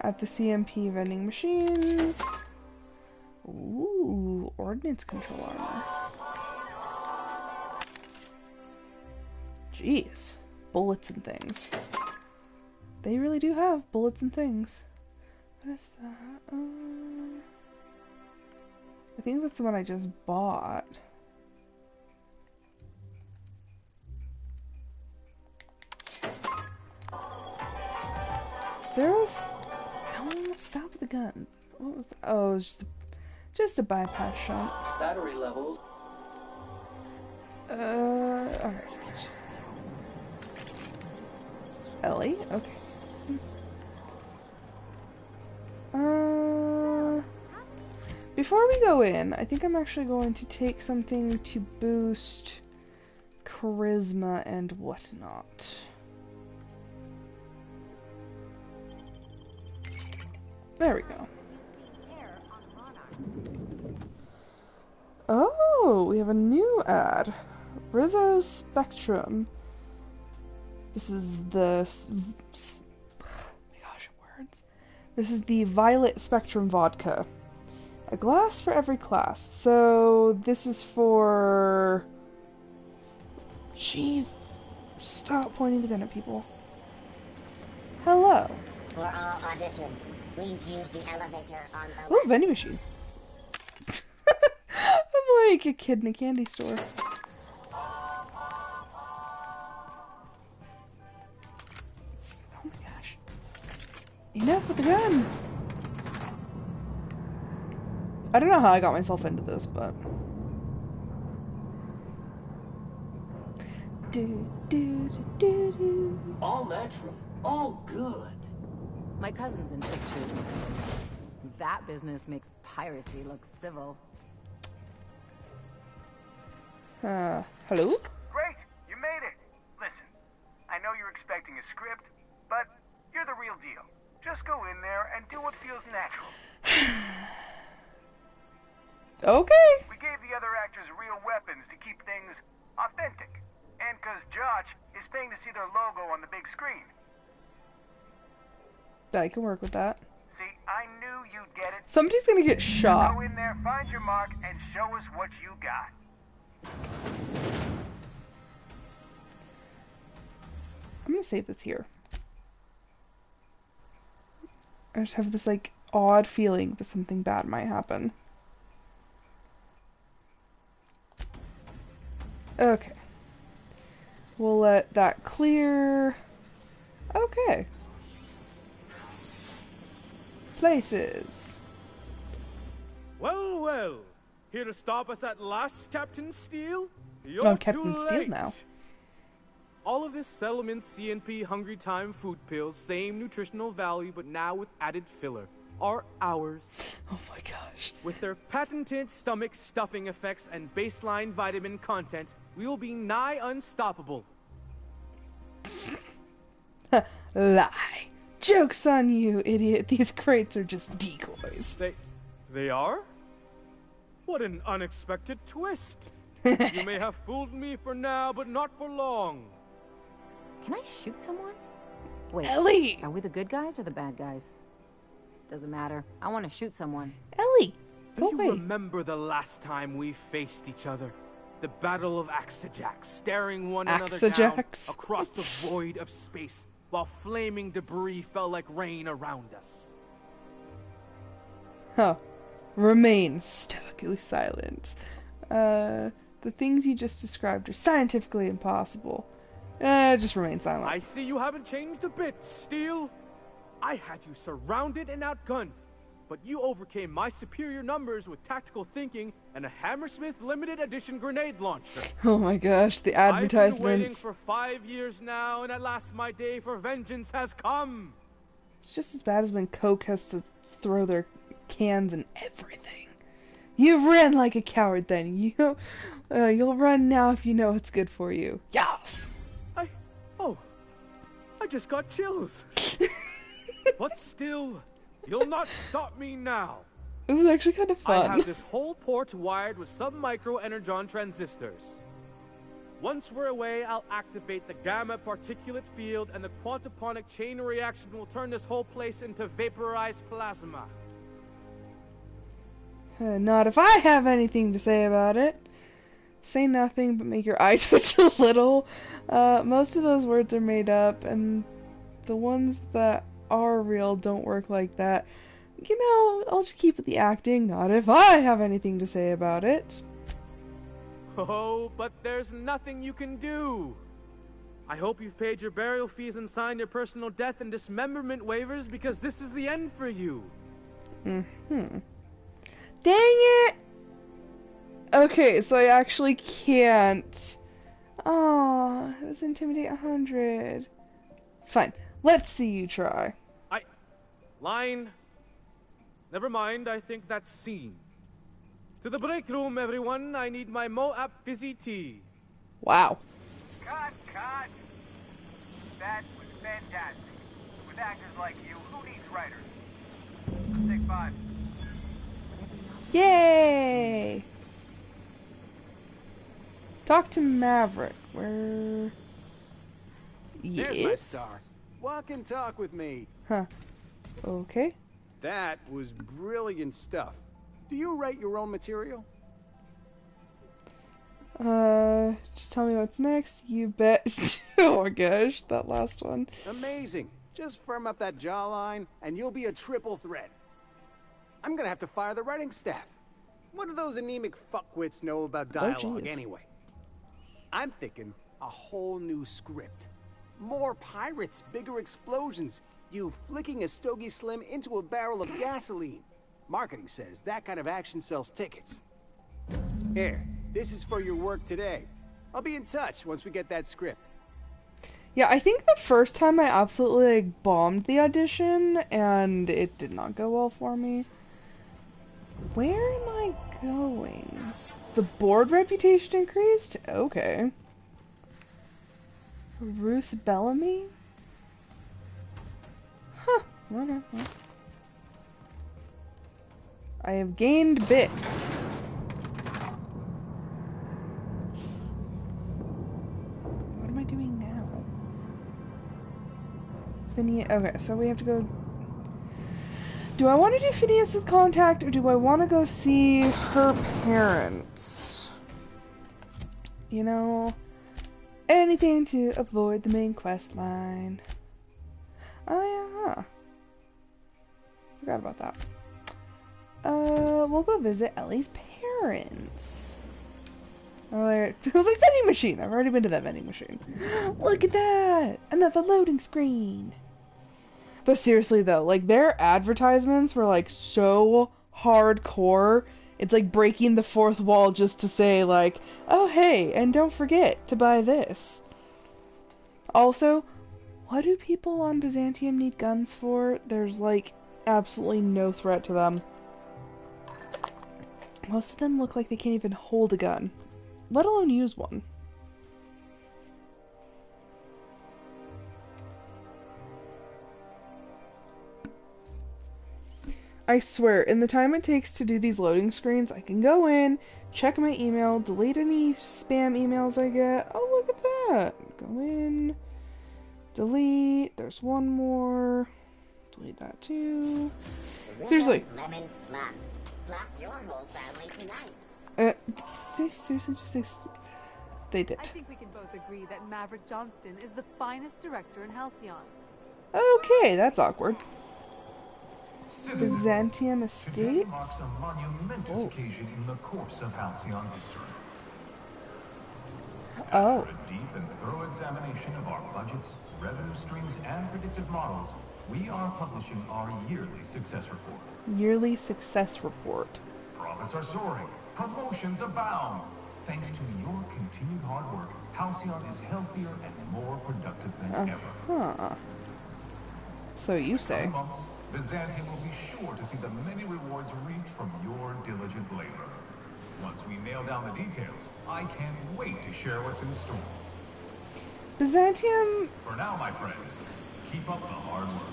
at the CMP vending machines. Ooh, ordnance control armor. Jeez, bullets and things. They really do have bullets and things. What is that? I think that's the one I just bought. There was... No, stop the gun. What was that? Oh, it was just a bypass shot. Battery levels. Alright. Just... Ellie? Okay. Before we go in, I think I'm actually going to take something to boost charisma and whatnot. There we go. Oh, we have a new ad. Rizzo Spectrum. This is the... my gosh, words. This is the Violet Spectrum Vodka. A glass for every class. So, this is for... Jeez. Stop pointing the gun at people. Hello. For all auditions, please use the elevator on the Oh, vending machine. I'm like a kid in a candy store. Oh my gosh. Enough with the gun! I don't know how I got myself into this, but... All natural. All good. My cousin's in pictures. That business makes piracy look civil. Hello? Great, you made it. Listen, I know you're expecting a script, but you're the real deal. Just go in there and do what feels natural. Okay. We gave the other actors real weapons to keep things authentic. And because Josh is paying to see their logo on the big screen. I can work with that. See, I knew you'd get it. Somebody's gonna get shot. Go in there, find your mark, and show us what you got. I'm gonna save this here. I just have this, like, odd feeling that something bad might happen. Okay. We'll let that clear. Okay. Places. Well, well. Here to stop us at last, Captain Steele? You're Oh, Captain too Steele late. now. All of this settlement CNP Hungry Time food pills, same nutritional value, but now with added filler, are ours. Oh my gosh. With their patented stomach stuffing effects and baseline vitamin content, we will be nigh unstoppable. Lie. Joke's on you, idiot. These crates are just decoys. They are? What an unexpected twist. You may have fooled me for now, but not for long. Can I shoot someone? Wait, Ellie! Are we the good guys or the bad guys? Doesn't matter. I want to shoot someone. Ellie! Do you remember the last time we faced each other? The Battle of Axajax, staring one another down Axajax? across the void of space, while flaming debris fell like rain around us. Huh. Remain stoically silent. The things you just described are scientifically impossible. Just remain silent. I see you haven't changed a bit, Steel. I had you surrounded and outgunned, but you overcame my superior numbers with tactical thinking and a Hammersmith limited edition grenade launcher. Oh my gosh, the I've been waiting advertisements. for 5 years now, and at last my day for vengeance has come. It's just as bad as when Coke has to throw their cans and everything. You ran like a coward then. You'll run now if you know what's good for you. Yes! I just got chills. But still, you'll not stop me now. This is actually kind of fun. I have this whole port wired with sub-micro energon transistors. Once we're away, I'll activate the gamma particulate field, and the quantaponic chain reaction will turn this whole place into vaporized plasma. Not if I have anything to say about it. Say nothing, but make your eye twitch a little. Most of those words are made up, and the ones that are real don't work like that. You know, I'll just keep with the acting, not if I have anything to say about it. Oh, but there's nothing you can do. I hope you've paid your burial fees and signed your personal death and dismemberment waivers, because this is the end for you. Dang it! Okay, so I actually can't. Oh, it was Intimidate 100. Fine, let's see you try. Line. Never mind, I think that's scene. To the break room, everyone. I need my Moab fizzy tea. Wow. Cut! That was fantastic. With actors like you, who needs writers? Let's take 5. Yay! Talk to Maverick. Where? There's my star. Walk and talk with me. Huh. Okay. That was brilliant stuff. Do you write your own material? Just tell me what's next. You bet. Oh my gosh, that last one. Amazing. Just firm up that jawline, and you'll be a triple threat. I'm gonna have to fire the writing staff. What do those anemic fuckwits know about dialogue anyway? I'm thinking a whole new script. More pirates, bigger explosions, you flicking a Stogie Slim into a barrel of gasoline. Marketing says that kind of action sells tickets. Here, this is for your work today. I'll be in touch once we get that script. Yeah, I think the first time I absolutely bombed the audition, and it did not go well for me. Where am I going? The board reputation increased? Okay. Ruth Bellamy? Huh. Okay. I have gained bits. What am I doing now? Phineas. Okay, so we have to go. Do I want to do Phineas's contact, or do I want to go see her parents? You know, anything to avoid the main quest line. Oh yeah. Forgot about that. We'll go visit Ellie's parents. Oh, it feels like vending machine. I've already been to that vending machine. Look at that! Another loading screen. But seriously though, like their advertisements were like so hardcore. It's like breaking the fourth wall just to say like, oh hey, and don't forget to buy this. Also, what do people on Byzantium need guns for? There's like absolutely no threat to them. Most of them look like they can't even hold a gun, let alone use one. I swear, in the time it takes to do these loading screens, I can go in, check my email, delete any spam emails I get. Oh, look at that. Go in, delete, there's one more, delete that too. Seriously. Lemon slap. Slap your whole family tonight. Did they seriously just say they did? I think we can both agree that Maverick Johnston is the finest director in Halcyon. Okay, that's awkward. Byzantium Today Estates? marks a monumentous occasion in the course of Halcyon history. Oh. After a deep and thorough examination of our budgets, revenue streams, and predictive models, we are publishing our yearly success report. Yearly success report. Profits are soaring. Promotions abound. Thanks to your continued hard work, Halcyon is healthier and more productive than ever. Huh. So you say. In months, Byzantium will be sure to see the many rewards reaped from your diligent labor. Once we nail down the details, I can't wait to share what's in store. Byzantium... For now, my friends, keep up the hard work.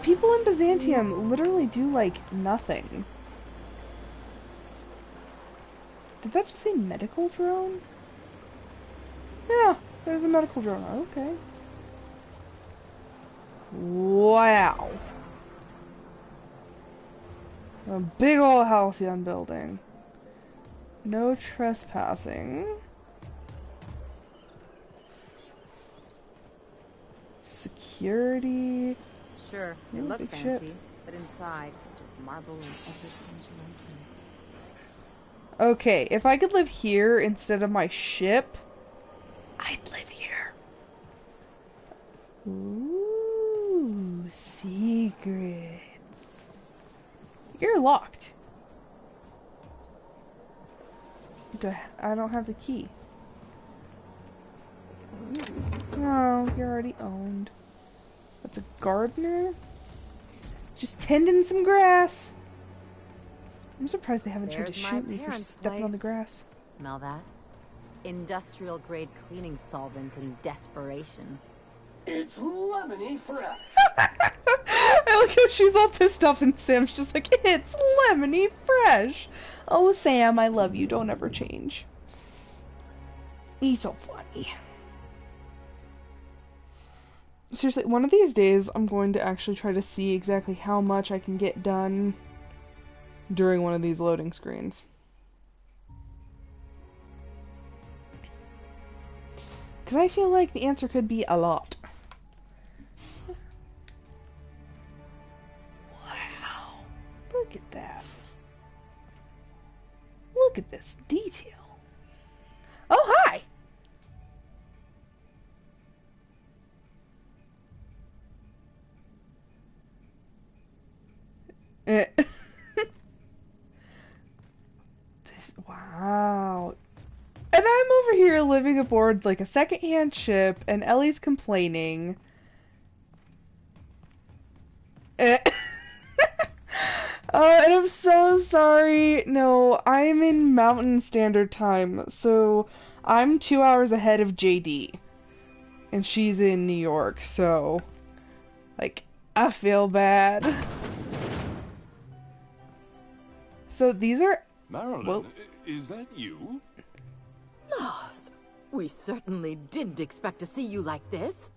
People in Byzantium literally do, like, nothing. Did that just say medical drone? Yeah, there's a medical drone. Okay. Wow. A big old Halcyon building. No trespassing. Security. Sure, it Ooh, looked big fancy, ship. but inside, just marble and existential emptiness. Okay, if I could live here instead of my ship, I'd live here. Ooh, secrets. You're locked. I don't have the key. Oh, you're already owned. That's a gardener? Just tending some grass. I'm surprised they haven't tried to There's my shoot me for parents' stepping on the place. grass. Smell that? Industrial grade cleaning solvent in desperation. It's lemony fresh. I like how she's all pissed off and Sam's just like, it's lemony fresh. Oh, Sam, I love you. Don't ever change. He's so funny. Seriously, one of these days I'm going to actually try to see exactly how much I can get done during one of these loading screens. Because I feel like the answer could be a lot. Wow. Look at that. Look at this detail. Oh, hi! Wow. And I'm over here living aboard like a second-hand ship, and Ellie's complaining. And I'm so sorry. No, I'm in Mountain Standard Time, so I'm 2 hours ahead of JD. And she's in New York, so... like, I feel bad. So these are... Marilyn, well, is that you? Laws, we certainly didn't expect to see you like this.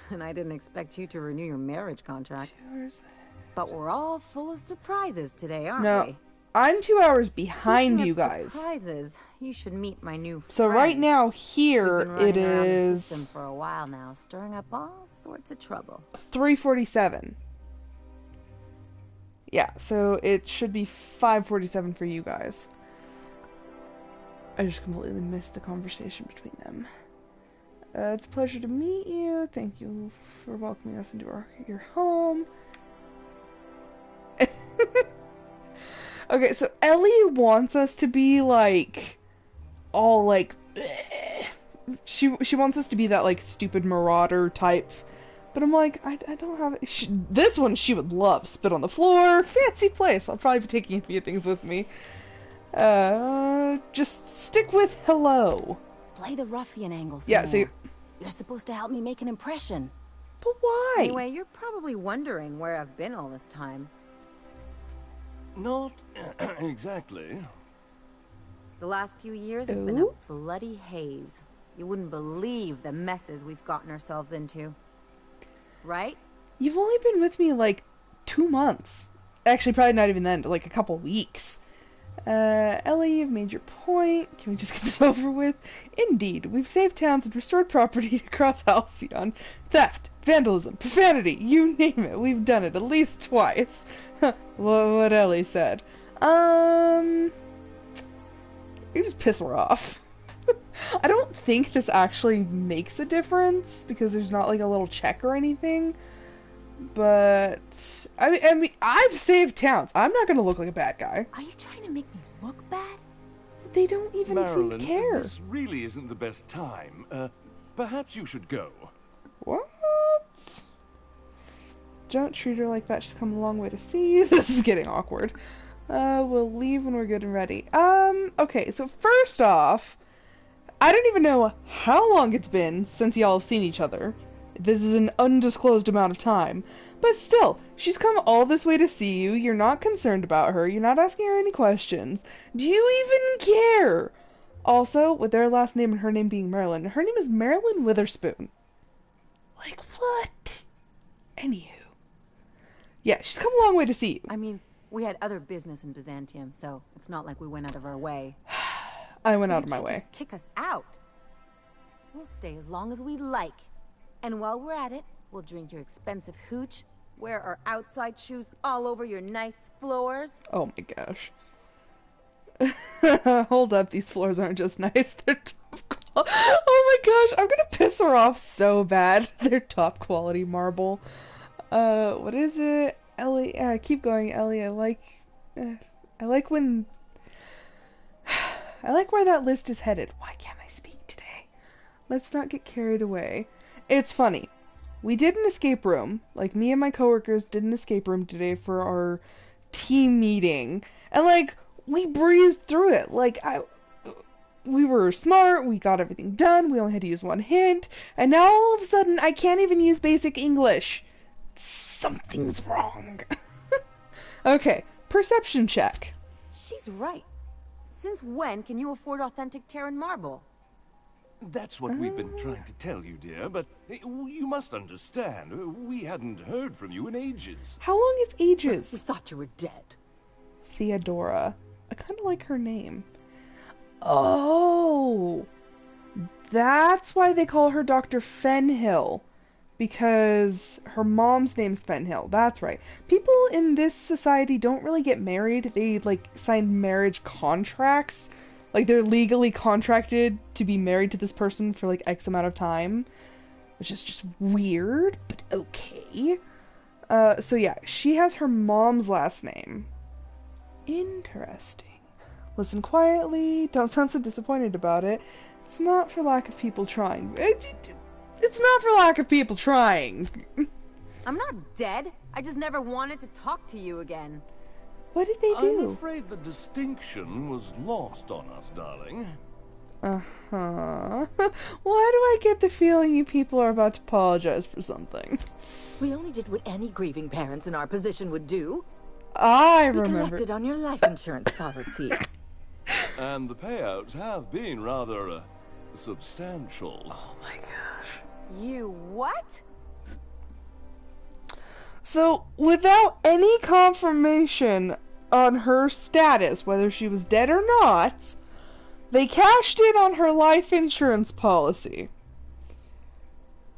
And I didn't expect you to renew your marriage contract. 2 hours. But we're all full of surprises today, aren't No, we? I'm 2 hours behind Speaking you of guys. Surprises. You should meet my new friend. So right now We've here been running it around the is system for a while now, stirring up all sorts of trouble. 3:47. Yeah, so it should be 5:47 for you guys. I just completely missed the conversation between them. It's a pleasure to meet you. Thank you for welcoming us into your home. Okay, so Ellie wants us to be like all like bleh. She wants us to be that like stupid marauder type, but I'm like I don't have it. This one she would love. Spit on the floor, fancy place. I'll probably be taking a few things with me. Just stick with hello. Play the ruffian angle some Yeah, more. see. You're supposed to help me make an impression. But why? Anyway, you're probably wondering where I've been all this time. Not exactly. The last few years have been a bloody haze. You wouldn't believe the messes we've gotten ourselves into. Right? You've only been with me like 2 months. Actually, probably not even then, like a couple weeks. Ellie, you've made your point. Can we just get this over with? Indeed, we've saved towns and restored property across Halcyon. Theft, vandalism, profanity, you name it. We've done it at least twice. What Ellie said. You just piss her off. I don't think this actually makes a difference because there's not like a little check or anything. But I mean, I've saved towns. I'm not gonna look like a bad guy. Are you trying to make me look bad? They don't even seem to care. This really isn't the best time. Perhaps you should go. What? Don't treat her like that. She's come a long way to see you. This is getting awkward. We'll leave when we're good and ready. Okay, so first off, I don't even know how long it's been since y'all have seen each other. This is an undisclosed amount of time. But still, she's come all this way to see you. You're not concerned about her. You're not asking her any questions. Do you even care? Also, with their last name and her name being Marilyn, her name is Marilyn Witherspoon. Like, what? Anywho. Yeah, she's come a long way to see you. I mean, we had other business in Byzantium, so it's not like we went out of our way. I went out of my way. Just kick us out. We'll stay as long as we like. And while we're at it, we'll drink your expensive hooch, wear our outside shoes all over your nice floors. Oh my gosh. Hold up, these floors aren't just nice, they're top quality. Oh my gosh, I'm gonna piss her off so bad. They're top quality marble. What is it? Ellie, keep going, Ellie. I like when... I like where that list is headed. Why can't I speak today? Let's not get carried away. It's funny. We did an escape room. Like, me and my coworkers did an escape room today for our team meeting. And, like, we breezed through it. Like, we were smart. We got everything done. We only had to use one hint. And now, all of a sudden, I can't even use basic English. Something's wrong. Okay, perception check. She's right. Since when can you afford authentic Terran marble? That's what we've been trying to tell you, dear, but you must understand. We hadn't heard from you in ages. How long is ages? We thought you were dead. Theodora. I kind of like her name. Oh! That's why they call her Dr. Fenhill. Because her mom's name's Fenhill. That's right. People in this society don't really get married. They, like, sign marriage contracts. Like, they're legally contracted to be married to this person for, like, X amount of time. Which is just weird, but okay. So yeah, she has her mom's last name. Interesting. Listen quietly. Don't sound so disappointed about it. It's not for lack of people trying. It's not for lack of people trying. I'm not dead. I just never wanted to talk to you again. What did they do? I'm afraid the distinction was lost on us, darling. Uh-huh. Why do I get the feeling you people are about to apologize for something? We only did what any grieving parents in our position would do. I remember. We collected on your life insurance policy. And the payouts have been rather, substantial. Oh my gosh. You what? So, without any confirmation on her status, whether she was dead or not, they cashed in on her life insurance policy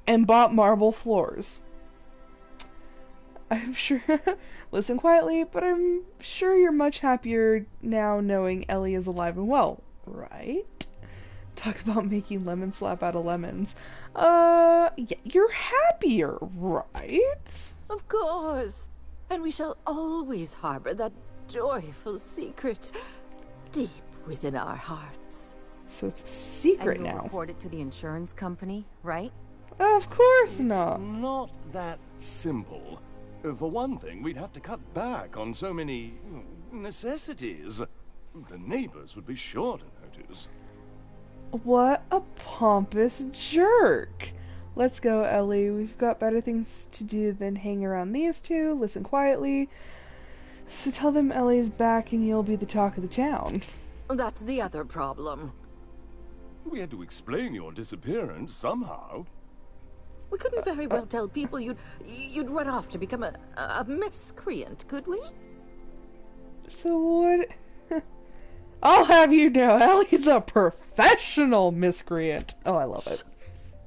and bought marble floors. I'm sure... Listen quietly, but I'm sure you're much happier now knowing Ellie is alive and well, right? Talk about making lemon slap out of lemons. Yeah, you're happier, right? Of course. And we shall always harbor that joyful secret deep within our hearts. So it's a secret and you'll now. Report it to the insurance company, right? Of course not. It's not that simple. For one thing, we'd have to cut back on so many necessities. The neighbors would be sure to notice. What a pompous jerk. Let's go, Ellie. We've got better things to do than hang around these two. Listen quietly. So tell them Ellie's back and you'll be the talk of the town. That's the other problem. We had to explain your disappearance somehow. We couldn't very well tell people you'd run off to become a miscreant, could we? So what... I'll have you know, Ellie's a professional miscreant. Oh, I love it.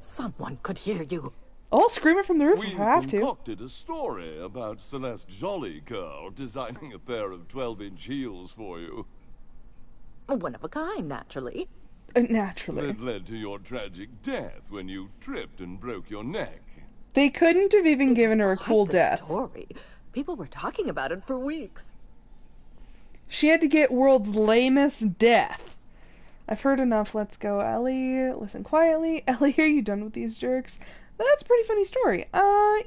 Someone could hear you. I'll scream it from the roof We if I have to. concocted a story about Celeste Jollycurl designing a pair of 12-inch heels for you. One of a kind, naturally. Naturally. That led to your tragic death when you tripped and broke your neck. They couldn't have even given her a cool death. Story. People were talking about it for weeks. She had to get world's lamest death. I've heard enough. Let's go, Ellie. Listen quietly. Ellie, are you done with these jerks? That's a pretty funny story. Are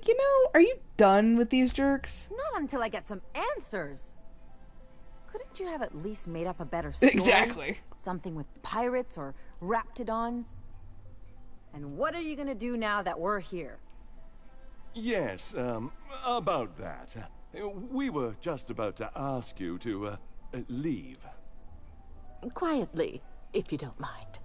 you done with these jerks? Not until I get some answers. Couldn't you have at least made up a better story? Exactly. Something with pirates or raptidons? And what are you gonna do now that we're here? Yes, about that. We were just about to ask you to, leave. Quietly, if you don't mind.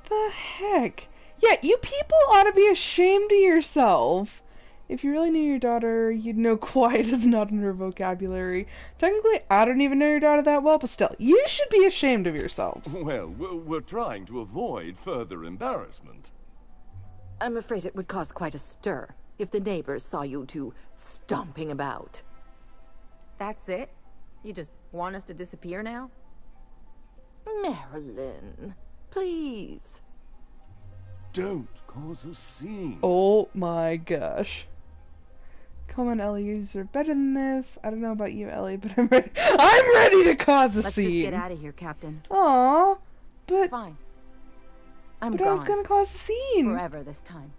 The heck? Yeah, you people ought to be ashamed of yourself. If you really knew your daughter, you'd know quiet is not in her vocabulary. Technically, I don't even know your daughter that well, but still, you should be ashamed of yourselves. Well, we're trying to avoid further embarrassment. I'm afraid it would cause quite a stir if the neighbors saw you two stomping about. That's it? You just want us to disappear now? Marilyn, please. Don't cause a scene. Oh my gosh. Come on, Ellie, you are better than this. I don't know about you, Ellie, but I'm ready. I'm ready to cause a Let's scene. Just get out of here, Captain. Aw, but fine. I'm but gone. I was gonna cause a scene. Forever this time.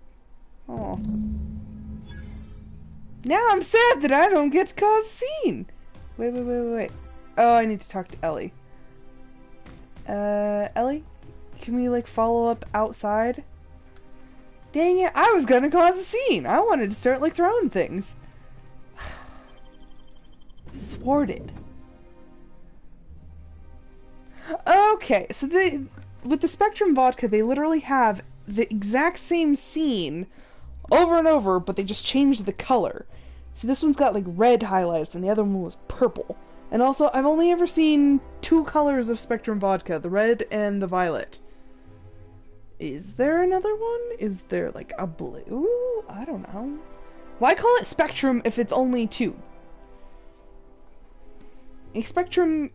Oh. Now I'm sad that I don't get to cause a scene. Wait. Oh, I need to talk to Ellie. Ellie? Can we, follow up outside? Dang it, I was gonna cause a scene. I wanted to start, throwing things. Thwarted. Okay, so with the Spectrum vodka, they literally have the exact same scene over and over, but they just changed the color. See, this one's got, red highlights, and the other one was purple. And also, I've only ever seen 2 colors of Spectrum vodka, the red and the violet. Is there another one? Is there, a blue? I don't know. Why call it Spectrum if it's only 2? A Spectrum,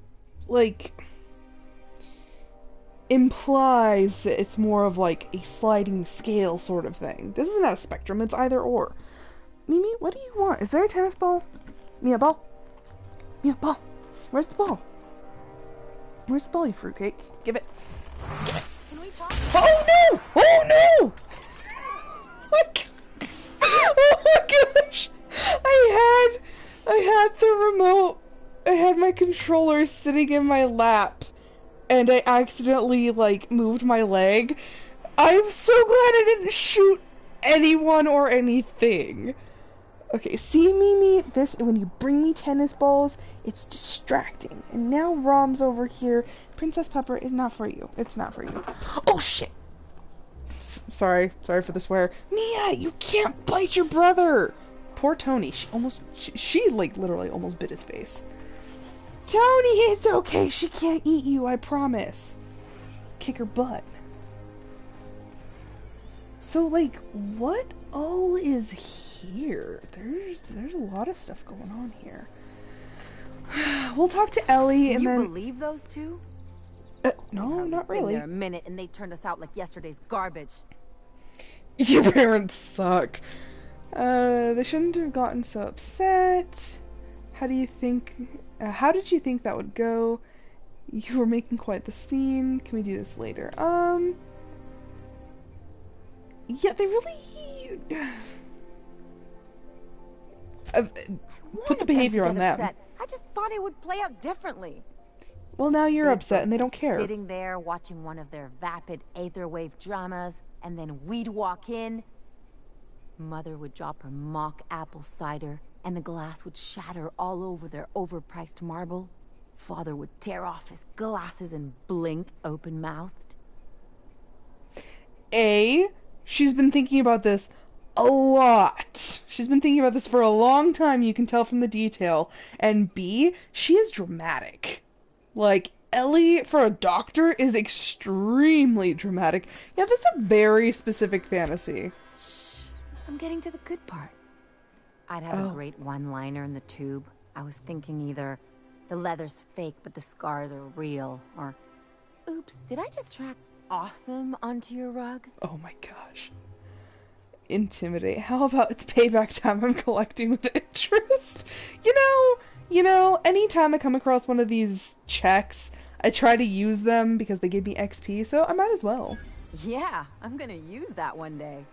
implies it's more of, a sliding scale sort of thing. This isn't a Spectrum, it's either or. Mimi, what do you want? Is there a tennis ball? Mia, ball. Mia, ball. Where's the ball? Where's the ball, you fruitcake? Give it. Give it. Oh no! Oh no! Oh my gosh! I had the remote. I had my controller sitting in my lap, and I accidentally moved my leg. I'm so glad I didn't shoot anyone or anything. Okay, see, Mimi, when you bring me tennis balls, it's distracting. And now Rom's over here. Princess Pepper is not for you. It's not for you. Oh, shit! Sorry for the swear. Mia, you can't bite your brother! Poor Tony, she literally almost bit his face. Tony, it's okay, she can't eat you, I promise. Kick her butt. So, what all is here? There's a lot of stuff going on here. We'll talk to Ellie and then... Can you believe those two? No, not Been really. there a minute and they turned us out like yesterday's garbage. Your parents suck. They shouldn't have gotten so upset. How did you think that would go? You were making quite the scene. Can we do this later? Yeah, they really... put the behavior on them. I just thought it would play out differently. Well, now you're upset and they don't care. Sitting there watching one of their vapid aetherwave dramas, and then we'd walk in. Mother would drop her mock apple cider, and the glass would shatter all over their overpriced marble. Father would tear off his glasses and blink open-mouthed. She's been thinking about this a lot. She's been thinking about this for a long time, you can tell from the detail. And B, she is dramatic. Like, Ellie, for a doctor, is extremely dramatic. Yeah, that's a very specific fantasy. I'm getting to the good part. I'd have a great one-liner in the tube. I was thinking either the leather's fake but the scars are real, or oops, did I just track awesome onto your rug? Oh my gosh. Intimidate. How about it's payback time? I'm collecting with interest. You know, anytime I come across one of these checks, I try to use them because they give me XP, so I might as well. Yeah, I'm gonna use that one day.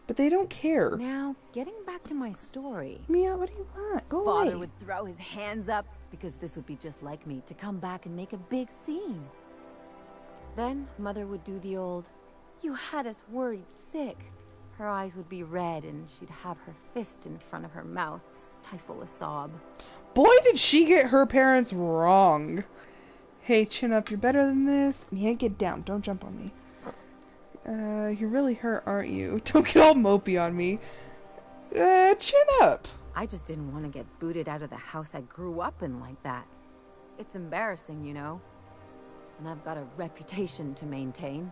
But they don't care. Now, getting back to my story. Mia, what do you want? Go away. Father would throw his hands up, because this would be just like me, to come back and make a big scene. Then, Mother would do the old, "You had us worried sick." Her eyes would be red, and she'd have her fist in front of her mouth to stifle a sob. Boy, did she get her parents wrong. Hey, chin up, you're better than this. Mia, get down. Don't jump on me. You're really hurt, aren't you? Don't get all mopey on me. Chin up. I just didn't want to get booted out of the house I grew up in like that. It's embarrassing, you know. And I've got a reputation to maintain.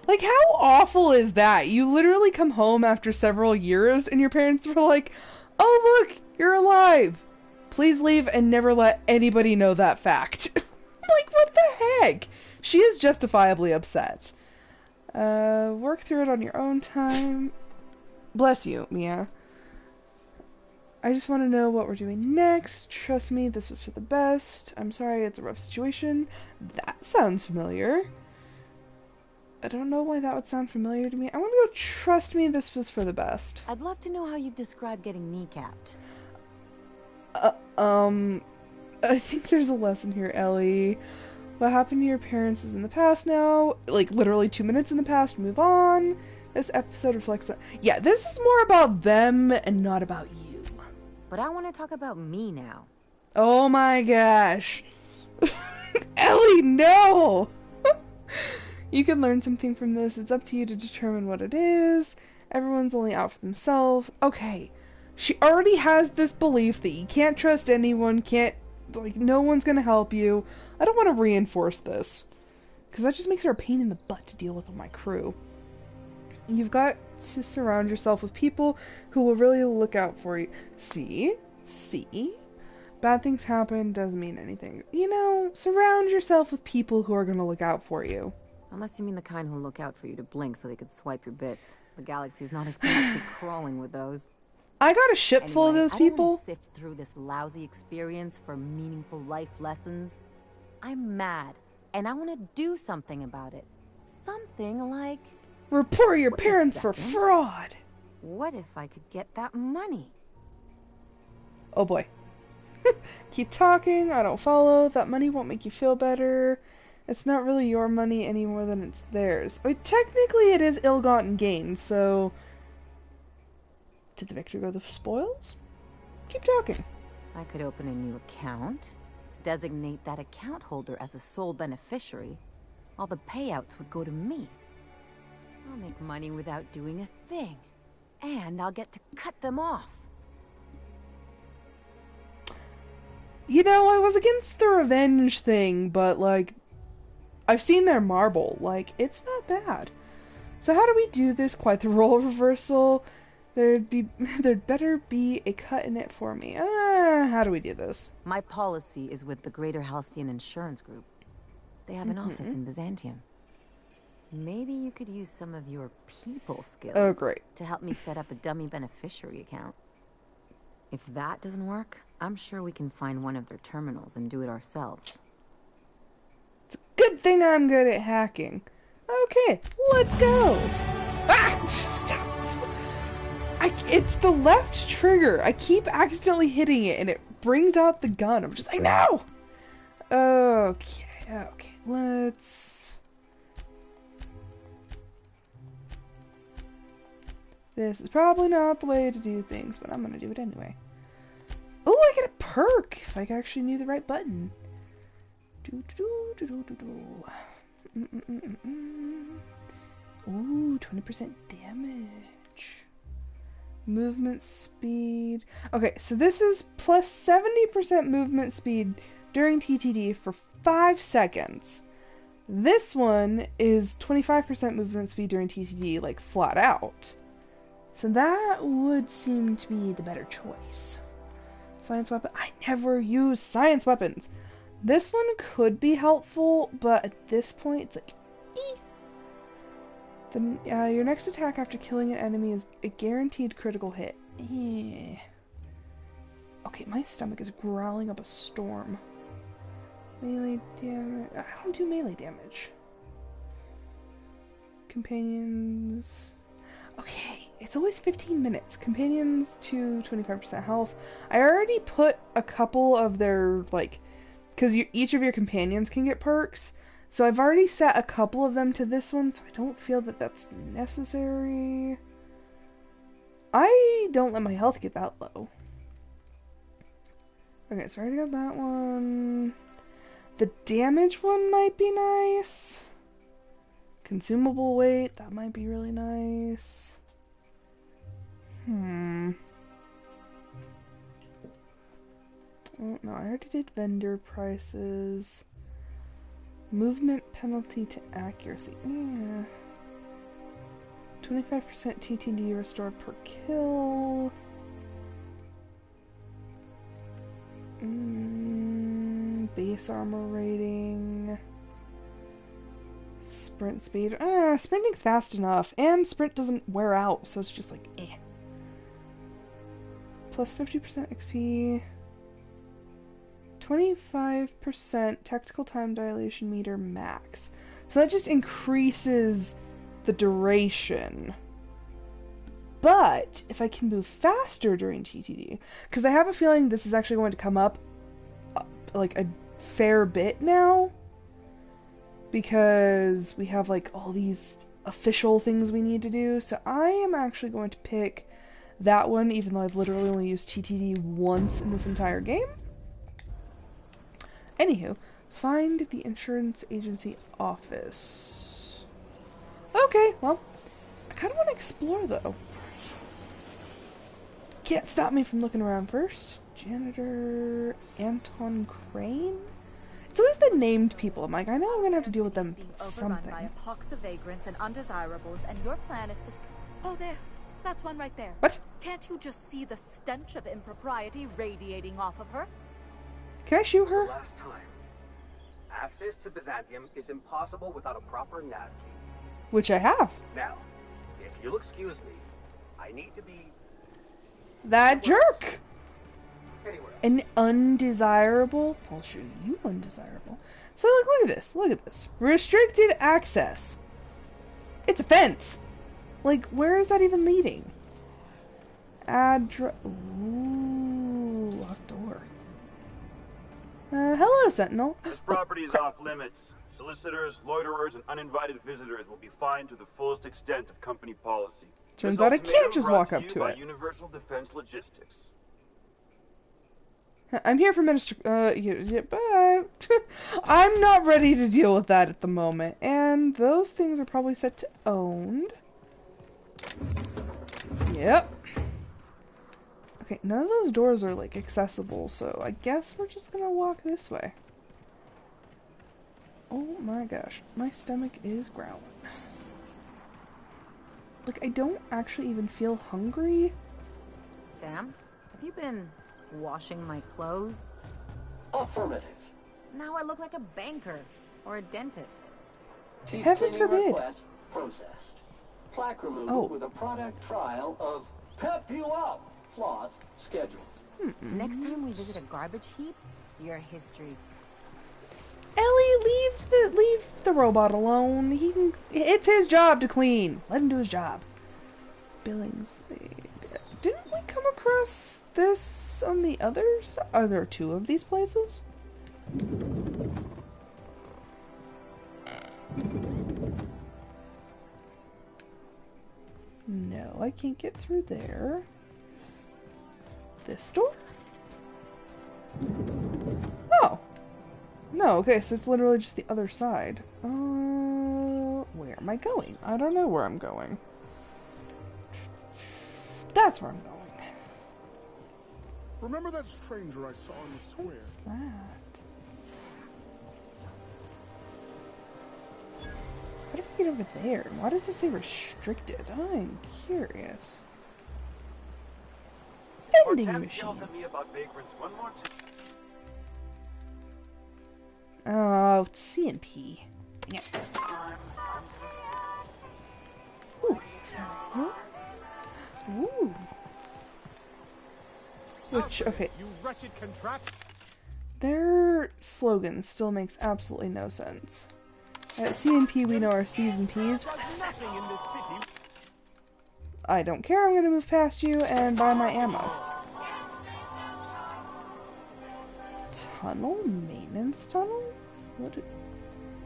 Like, how awful is that? You literally come home after several years and your parents were like, "Oh, look, you're alive. Please leave and never let anybody know that fact." Like, what the heck? She is justifiably upset. Work through it on your own time. Bless you, Mia. I just want to know what we're doing next. Trust me, this was for the best. I'm sorry, it's a rough situation. That sounds familiar. I don't know why that would sound familiar to me. I want to go, trust me, this was for the best. I'd love to know how you describe getting kneecapped. I think there's a lesson here, Ellie. What happened to your parents is in the past now. Like, literally 2 minutes in the past, move on. This episode reflects that. Yeah, this is more about them and not about you. But I want to talk about me now. Oh my gosh. Ellie, no! You can learn something from this. It's up to you to determine what it is. Everyone's only out for themselves. Okay. She already has this belief that you can't trust anyone, no one's gonna help you. I don't want to reinforce this, because that just makes her a pain in the butt to deal with my crew. You've got to surround yourself with people who will really look out for you. See? Bad things happen doesn't mean anything. You know, surround yourself with people who are gonna look out for you. Unless you mean the kind who'll look out for you to blink so they could swipe your bits. The galaxy's not exactly crawling with those. I got a ship full of those people. I don't want to sift through this lousy experience for meaningful life lessons. I'm mad, and I want to do something about it. Something like... report your parents for fraud. What if I could get that money? Oh boy. Keep talking, I don't follow. That money won't make you feel better. It's not really your money any more than it's theirs. I mean, technically it is ill-gotten gain, so... did the victor go the spoils? Keep talking. I could open a new account, designate that account holder as a sole beneficiary. All the payouts would go to me. I'll make money without doing a thing. And I'll get to cut them off. You know, I was against the revenge thing, but, like, I've seen their marble. Like, it's not bad. So how do we do this? Quite the role reversal. There'd better be a cut in it for me. How do we do this? My policy is with the Greater Halcyon Insurance Group. They have an office in Byzantium. Maybe you could use some of your people skills. Oh, great. To help me set up a dummy beneficiary account. If that doesn't work, I'm sure we can find one of their terminals and do it ourselves. It's a good thing I'm good at hacking. Okay, let's go. Stop. It's the left trigger. I keep accidentally hitting it and it brings out the gun. I'm just like, no! Okay, let's... This is probably not the way to do things, but I'm gonna do it anyway. Oh, I get a perk if I actually knew the right button. Ooh, 20% damage. Movement speed. Okay, so this is plus 70% movement speed during TTD for 5 seconds. This one is 25% movement speed during TTD, like flat out. So that would seem to be the better choice. Science weapon. I never use science weapons. This one could be helpful, but at this point it's like, your next attack after killing an enemy is a guaranteed critical hit. Okay, my stomach is growling up a storm. Melee damage. I don't do melee damage. Companions. Okay, it's always 15 minutes. Companions to 25% health. I already put a couple of their, like, because each of your companions can get perks. So I've already set a couple of them to this one, so I don't feel that that's necessary. I don't let my health get that low. Okay, so I already got that one. The damage one might be nice. Consumable weight, that might be really nice. Oh, no, I already did vendor prices. Movement penalty to accuracy. 25% TTD restored per kill. Base armor rating. Sprint speed. Sprinting's fast enough. And sprint doesn't wear out, so it's just like, eh. Plus 50% XP. 25% tactical time dilation meter max. So that just increases the duration. But if I can move faster during TTD, because I have a feeling this is actually going to come up like a fair bit now, because we have like all these official things we need to do. So I am actually going to pick that one, even though I've literally only used TTD once in this entire game. Anywho, find the insurance agency office. Okay, well, I kind of want to explore, though. Can't stop me from looking around first. Janitor Anton Crane? It's always the named people. I'm like, I know I'm going to have to deal with them something. By a pox of vagrants and undesirables, and your plan is to... Oh, there. That's one right there. What? Can't you just see the stench of impropriety radiating off of her? Can I shoot her? Last time. Access to Byzantium is impossible without a proper nav key. Which I have. Now, if you'll excuse me, I need to be... That jerk! Anywhere. An undesirable? I'll show you undesirable. So look at this. Look at this. Restricted access. It's a fence. Like, where is that even leading? Ooh, locked door. Hello, Sentinel. This property is off limits. Solicitors, loiterers, and uninvited visitors will be fined to the fullest extent of company policy. Turns out I can't just walk up to it. Universal Defense Logistics. I'm here for Minister... yeah, but... I'm not ready to deal with that at the moment. And those things are probably set to owned. Yep. Okay, none of those doors are, like, accessible, so I guess we're just gonna walk this way. Oh my gosh, my stomach is growling. Like, I don't actually even feel hungry. Sam, have you been washing my clothes? Affirmative. Now I look like a banker or a dentist. Teeth Heaven cleaning forbid. request processed. Plaque removal with a product trial of Pep You Up floss scheduled. Next time we visit a garbage heap, your history. Ellie, leave the robot alone. It's his job to clean. Let him do his job. Billings. Didn't we come across this on the other side? Are there two of these places? No, I can't get through there. This door? Oh. No, okay, so it's literally just the other side. Where am I going? I don't know where I'm going. That's where I'm going. Remember that stranger I saw in the square? What's that? get over there? Why does it say restricted? I'm curious. Vending machine. Oh, it's C&P. Dang it. Ooh, is that more? Ooh. Which, okay. You wretched contract. Their slogan still makes absolutely no sense. At C&P we know our C's and P's. I don't care, I'm gonna move past you and buy my ammo. Tunnel? Maintenance tunnel? What?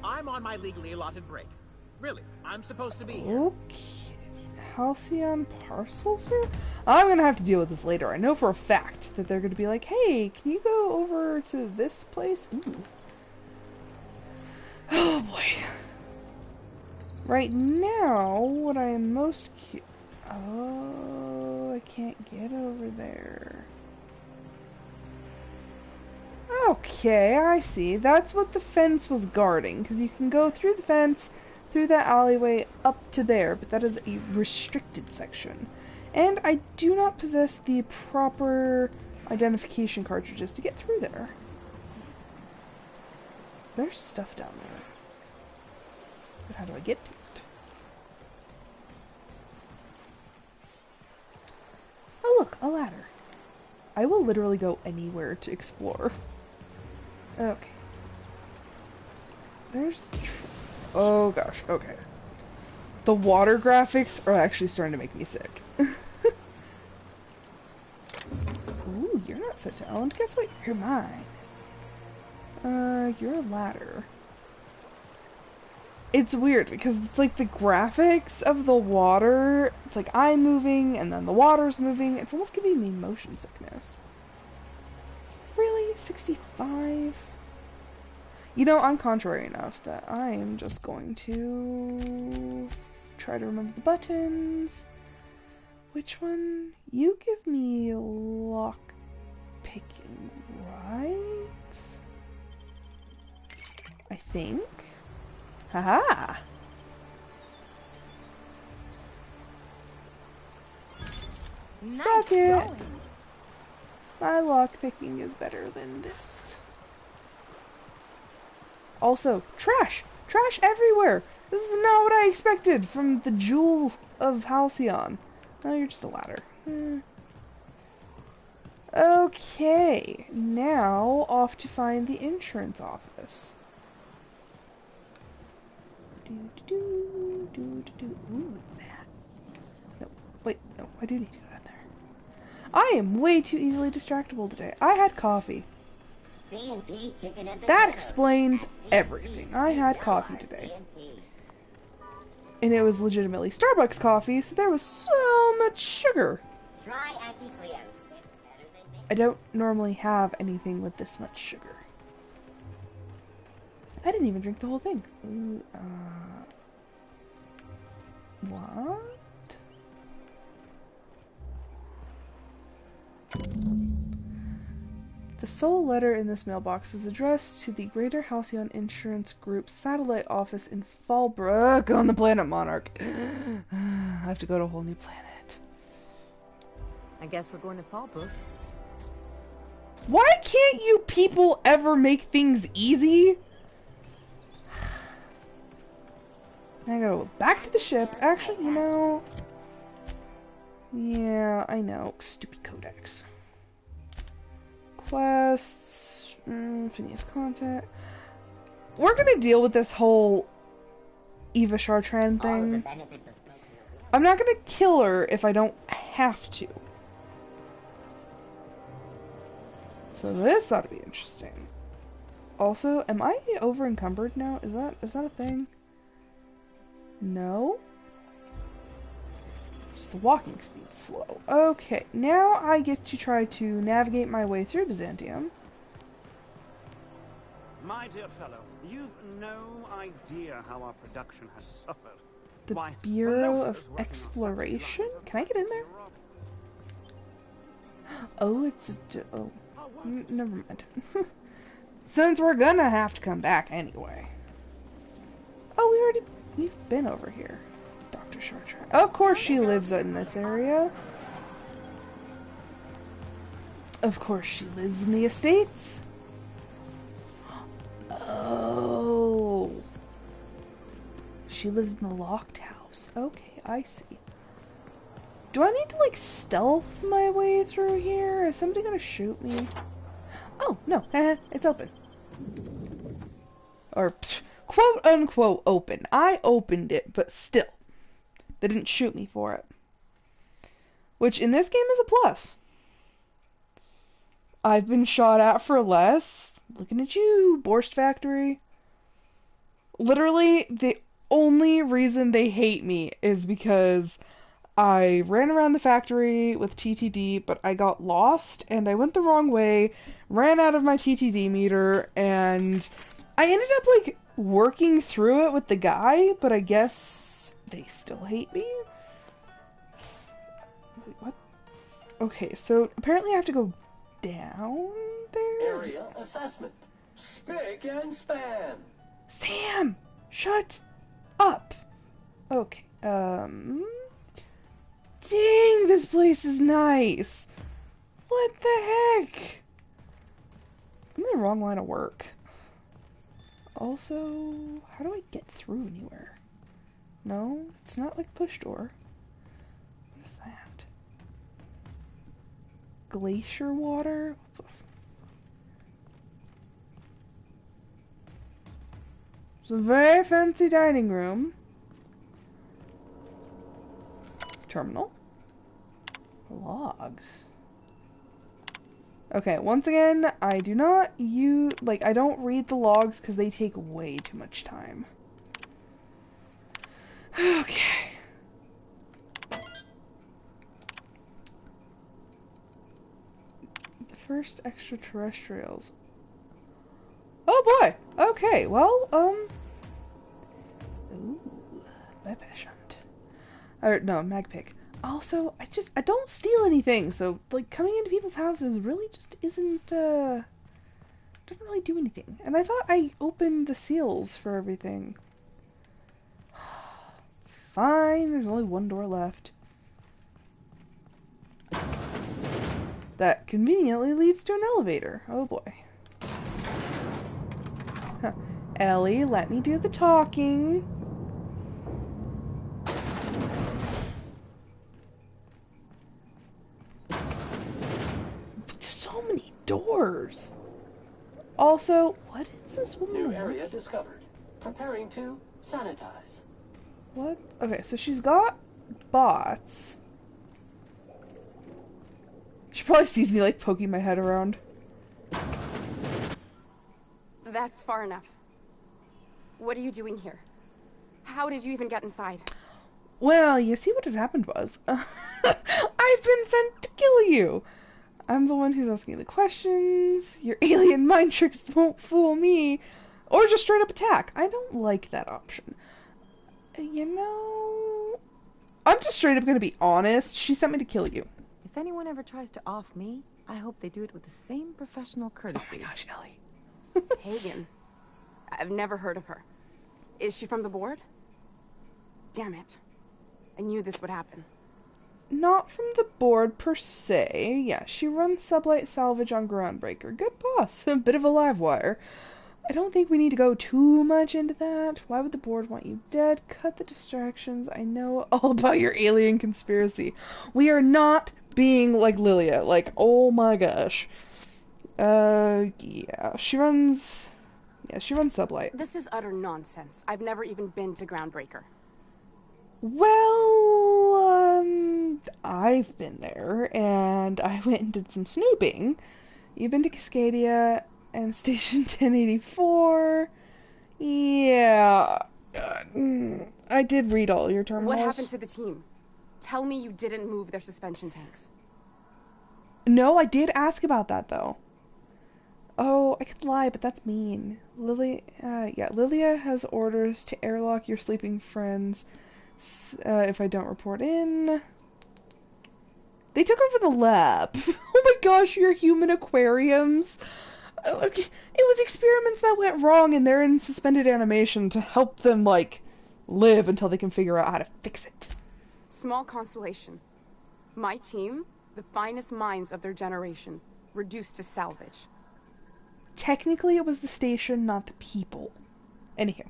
I'm on my legally allotted break. Really, I'm supposed to be here. Okay. Halcyon parcels here? I'm gonna have to deal with this later. I know for a fact that they're gonna be like, hey, can you go over to this place? Ooh. Oh boy. Right now, what I am most oh, I can't get over there. Okay, I see. That's what the fence was guarding, because you can go through the fence, through that alleyway, up to there, but that is a restricted section. And I do not possess the proper identification cartridges to get through there. There's stuff down there. But how do I get to it? Oh look, a ladder. I will literally go anywhere to explore. Okay. There's... oh gosh, okay. The water graphics are actually starting to make me sick. Ooh, you're not so talented. Guess what? You're mine. You're a ladder. It's weird because it's like the graphics of the water, it's like I'm moving and then the water's moving. It's almost giving me motion sickness. Really? 65? You know, I'm contrary enough that I am just going to try to remember the buttons. Which one? You give me lock picking, right? I think. Haha! Nice Suck it! going. My lockpicking is better than this. Also, trash! Trash everywhere! This is not what I expected from the Jewel of Halcyon. Oh, you're just a ladder. Okay, now off to find the insurance office. Ooh, that. No, wait, no, I do need to go down there. I am way too easily distractible today. I had coffee. That explains everything. I had coffee today. And it was legitimately Starbucks coffee, so there was so much sugar. I don't normally have anything with this much sugar. I didn't even drink the whole thing. What? The sole letter in this mailbox is addressed to the Greater Halcyon Insurance Group satellite office in Fallbrook on the planet Monarch. I have to go to a whole new planet. I guess we're going to Fallbrook. Why can't you people ever make things easy? I gotta go back to the ship. Actually, you know... yeah, I know. Stupid codex. Quests... Phineas contact... We're gonna deal with this whole Eva Chartrand thing. I'm not gonna kill her if I don't have to. So this ought to be interesting. Also, am I over encumbered now? Is that a thing? No? Just the walking speed's slow. Okay, now I get to try to navigate my way through Byzantium. My dear fellow, you've no idea how our production has suffered. The Why, Bureau of Exploration? Can I get in there? Oh, it's a... oh. Never mind. Since we're gonna have to come back anyway. Oh, we already... We've been over here. Dr. Chartre. Of course she lives in this area. Of course she lives in the estates. Oh. She lives in the locked house. Okay, I see. Do I need to, like, stealth my way through here? Is somebody gonna shoot me? Oh, no. It's open. Or, quote-unquote open. I opened it, but still. They didn't shoot me for it. Which, in this game, is a plus. I've been shot at for less. Looking at you, Borst Factory. Literally, the only reason they hate me is because I ran around the factory with TTD, but I got lost, and I went the wrong way, ran out of my TTD meter, and I ended up, like, working through it with the guy, but I guess they still hate me? Wait, what? Okay, so apparently I have to go down there? Area assessment. Spick and span. Sam! Shut up! Okay, Dang, this place is nice! What the heck? I'm in the wrong line of work. Also, how do I get through anywhere? No, it's not like push door. What is that? Glacier water? It's a very fancy dining room. Terminal. Logs. Okay, once again, I do not I don't read the logs because they take way too much time. Okay. The first extraterrestrials. Oh boy! Okay, well, ooh, Bebesh hunt. Or, no, Magpick. Also, I don't steal anything, so, like, coming into people's houses really just isn't, doesn't really do anything. And I thought I opened the seals for everything. Fine, there's only one door left. That conveniently leads to an elevator. Oh boy. Huh. Ellie, let me do the talking. So many doors. Also, what is this woman? New area discovered. Preparing to sanitize. What? Okay, so she's got bots. She probably sees me, like, poking my head around. That's far enough. What are you doing here? How did you even get inside? Well, you see what had happened was, I've been sent to kill you. I'm the one who's asking the questions. Your alien mind tricks won't fool me. Or just straight up attack. I don't like that option. You know, I'm just straight up gonna be honest. She sent me to kill you. If anyone ever tries to off me, I hope they do it with the same professional courtesy. Oh my gosh, Ellie. Hagen. I've never heard of her. Is she from the board? Damn it. I knew this would happen. Not from the board per se. Yeah, she runs Sublight Salvage on Groundbreaker. Good boss. A bit of a live wire. I don't think we need to go too much into that. Why would the board want you dead? Cut the distractions. I know all about your alien conspiracy. We are not being like Lilia. Like, oh my gosh. Yeah. She runs Sublight. This is utter nonsense. I've never even been to Groundbreaker. Well, I've been there, and I went and did some snooping. You've been to Cascadia and Station 1084. Yeah. I did read all your terminals. What happened to the team? Tell me you didn't move their suspension tanks. No, I did ask about that, though. Oh, I could lie, but that's mean. Lilia has orders to airlock your sleeping friends if I don't report in. They took over the lab. Oh my gosh, your human aquariums. It was experiments that went wrong, and they're in suspended animation to help them, like, live until they can figure out how to fix it. Small consolation. My team, the finest minds of their generation, reduced to salvage. Technically, it was the station, not the people. Anyhow,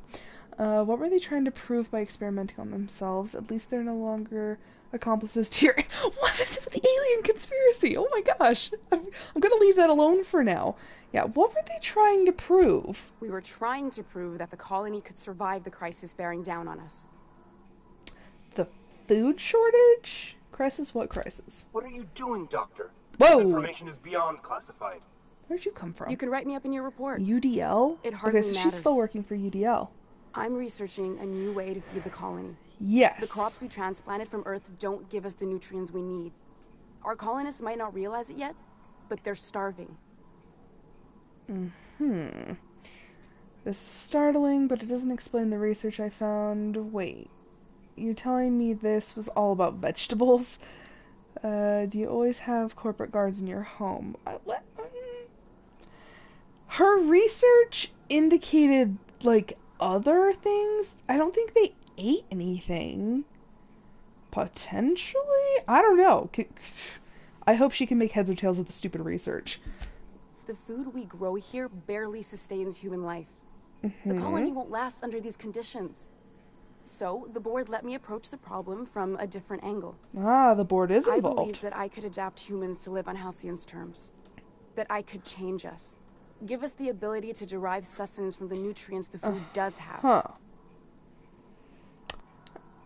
what were they trying to prove by experimenting on themselves? At least they're no longer accomplices to your... What is it with the alien conspiracy? Oh my gosh. I'm gonna leave that alone for now. Yeah, what were they trying to prove? We were trying to prove that the colony could survive the crisis bearing down on us. The food shortage? Crisis? What crisis? What are you doing, Doctor? Whoa! This information is beyond classified. Where'd you come from? You can write me up in your report. UDL? It hardly okay, so matters. she's still working for UDL. I'm researching a new way to feed the colony. Yes. The crops we transplanted from Earth don't give us the nutrients we need. Our colonists might not realize it yet, but they're starving. This is startling, but it doesn't explain the research I found. Wait. You're telling me this was all about vegetables? Do you always have corporate guards in your home? What? Her research indicated, like, other things? I don't think they ate anything. Potentially? I don't know. I hope she can make heads or tails of the stupid research. The food we grow here barely sustains human life. The colony won't last under these conditions. So, the board let me approach the problem from a different angle. Ah, the board is involved. I believed that I could adapt humans to live on Halcyon's terms. That I could change us. Give us the ability to derive sustenance from the nutrients the food does have.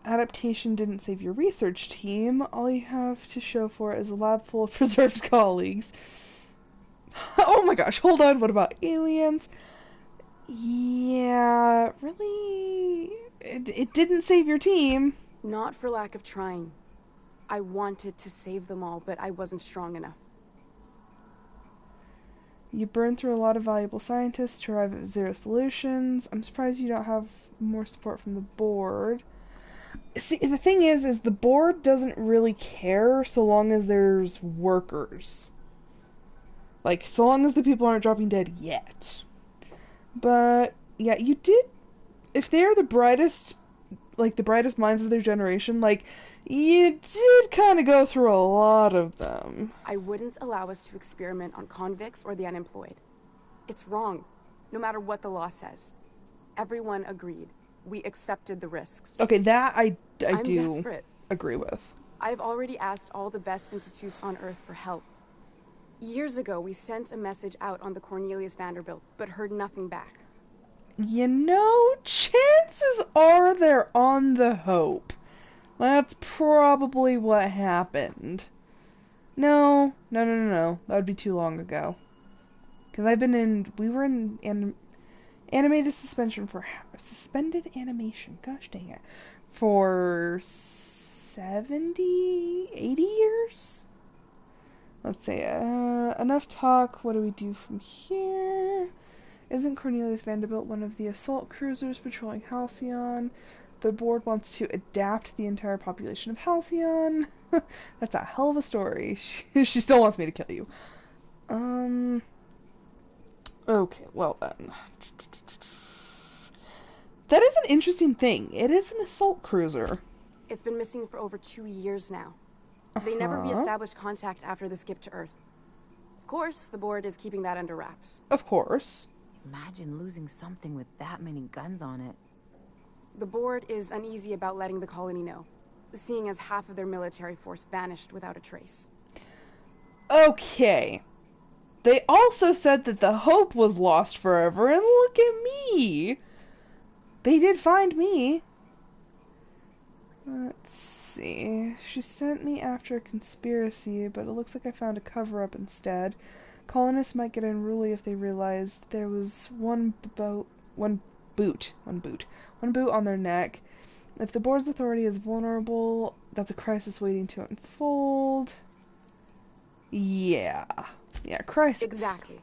Adaptation didn't save your research team. All you have to show for it is a lab full of preserved colleagues. Oh my gosh, hold on, what about aliens? Yeah, really? It didn't save your team. Not for lack of trying. I wanted to save them all, but I wasn't strong enough. You burned through a lot of valuable scientists to arrive at zero solutions. I'm surprised you don't have more support from the board. See, the thing is the board doesn't really care so long as there's workers. Like, so long as the people aren't dropping dead yet. But, yeah, you did... If they're the brightest, like, the brightest minds of their generation, like, you did kind of go through a lot of them. I wouldn't allow us to experiment on convicts or the unemployed. It's wrong, no matter what the law says. Everyone agreed. We accepted the risks. Okay, that I I'm do desperate. agree with. I've already asked all the best institutes on Earth for help. Years ago, we sent a message out on the Cornelius Vanderbilt, but heard nothing back. You know, chances are they're on the Hope. That's probably what happened. No. That would be too long ago. Because we were in animated suspension for, suspended animation, gosh dang it, for 70, 80 years? Let's see, enough talk, what do we do from here? Isn't Cornelius Vanderbilt one of the assault cruisers patrolling Halcyon? The board wants to adapt the entire population of Halcyon. That's a hell of a story. She still wants me to kill you. Okay, well then. That is an interesting thing. It is an assault cruiser. It's been missing for over 2 years now. They never reestablished contact after the skip to Earth. Of course, the board is keeping that under wraps. Of course. Imagine losing something with that many guns on it. The board is uneasy about letting the colony know, seeing as half of their military force vanished without a trace. Okay. They also said that the Hope was lost forever, and look at me! They did find me. Let's see. She sent me after a conspiracy, but it looks like I found a cover-up instead. Colonists might get unruly if they realized there was one boot on their neck. If the board's authority is vulnerable, that's a crisis waiting to unfold. Yeah, crisis. Exactly.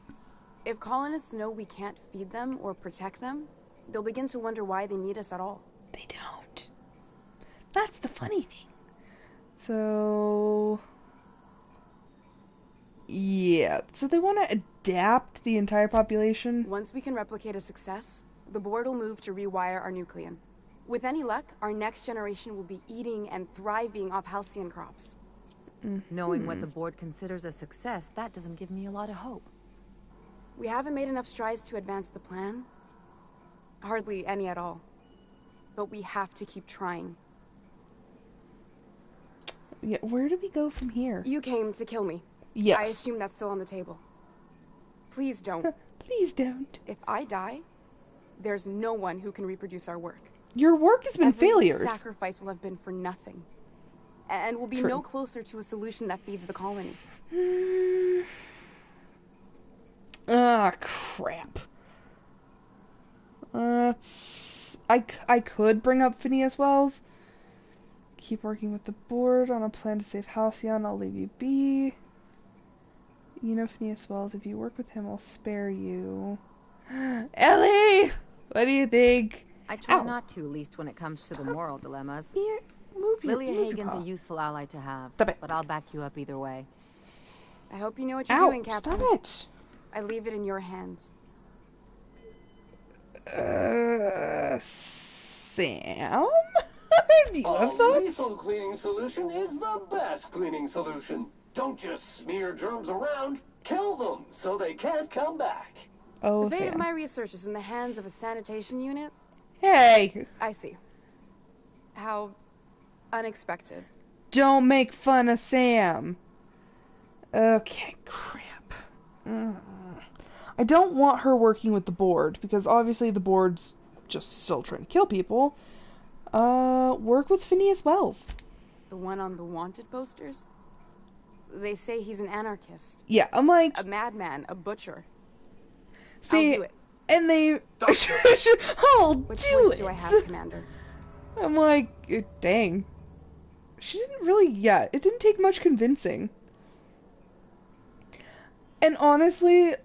If colonists know we can't feed them or protect them, they'll begin to wonder why they need us at all. They don't. That's the funny thing. So... yeah, so they want to adapt the entire population? Once we can replicate a success, the board will move to rewire our nucleon. With any luck, our next generation will be eating and thriving off halcyon crops. Knowing what the board considers a success, that doesn't give me a lot of hope. We haven't made enough strides to advance the plan. Hardly any at all. But we have to keep trying. Yeah, where do we go from here? You came to kill me. Yes. I assume that's still on the table. Please don't. Please don't. If I die, there's no one who can reproduce our work. Your work has been Every failures. Sacrifice will have been for nothing. And we'll be True. no closer to a solution that feeds the colony. Ah, crap. I could bring up Phineas Wells. Keep working with the board on a plan to save Halcyon. I'll leave you be. You know Phineas Wells. If you work with him, I'll spare you. Ellie! What do you think? I try not to, least when it comes to the moral dilemmas. Lilia Hagen's a useful ally to have, but I'll back you up either way. I hope you know what you're doing, Captain. Stop it! I leave it in your hands. Sam? Do you have thoughts? Lethal cleaning solution is the best cleaning solution. Don't just smear germs around. Kill them so they can't come back. Oh, the fate Sam. of my research is in the hands of a sanitation unit. Hey! I see. How unexpected. Don't make fun of Sam. Okay, crap. I don't want her working with the board, because obviously the board's just still trying to kill people. Work with Phineas Wells. The one on the wanted posters? They say he's an anarchist. Yeah, I'm like... A madman, a butcher. See, I'll do it. And they... I'll What do choice it. do I have, Commander? I'm like, dang. She didn't really... Yeah, it didn't take much convincing. And honestly,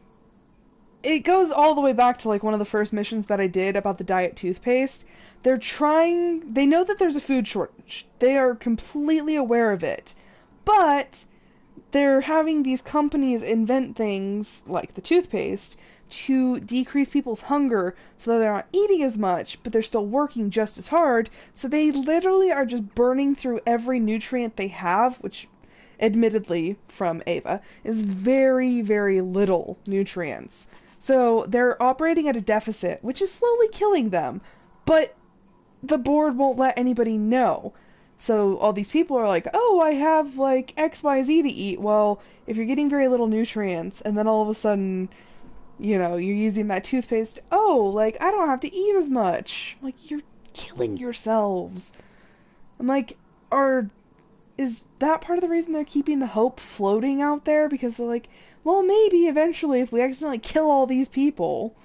it goes all the way back to like one of the first missions that I did about the diet toothpaste. They're trying... They know that there's a food shortage. They are completely aware of it. But they're having these companies invent things, like the toothpaste, to decrease people's hunger so that they're not eating as much, but they're still working just as hard. So they literally are just burning through every nutrient they have, which, admittedly, from Ava, is very, very little nutrients. So they're operating at a deficit, which is slowly killing them. But the board won't let anybody know. So all these people are like, oh, I have like XYZ to eat. Well, if you're getting very little nutrients, and then all of a sudden, you know, you're using that toothpaste, oh, like, I don't have to eat as much. Like, you're killing yourselves. I'm like, is that part of the reason they're keeping the hope floating out there? Because they're like, well, maybe eventually if we accidentally kill all these people.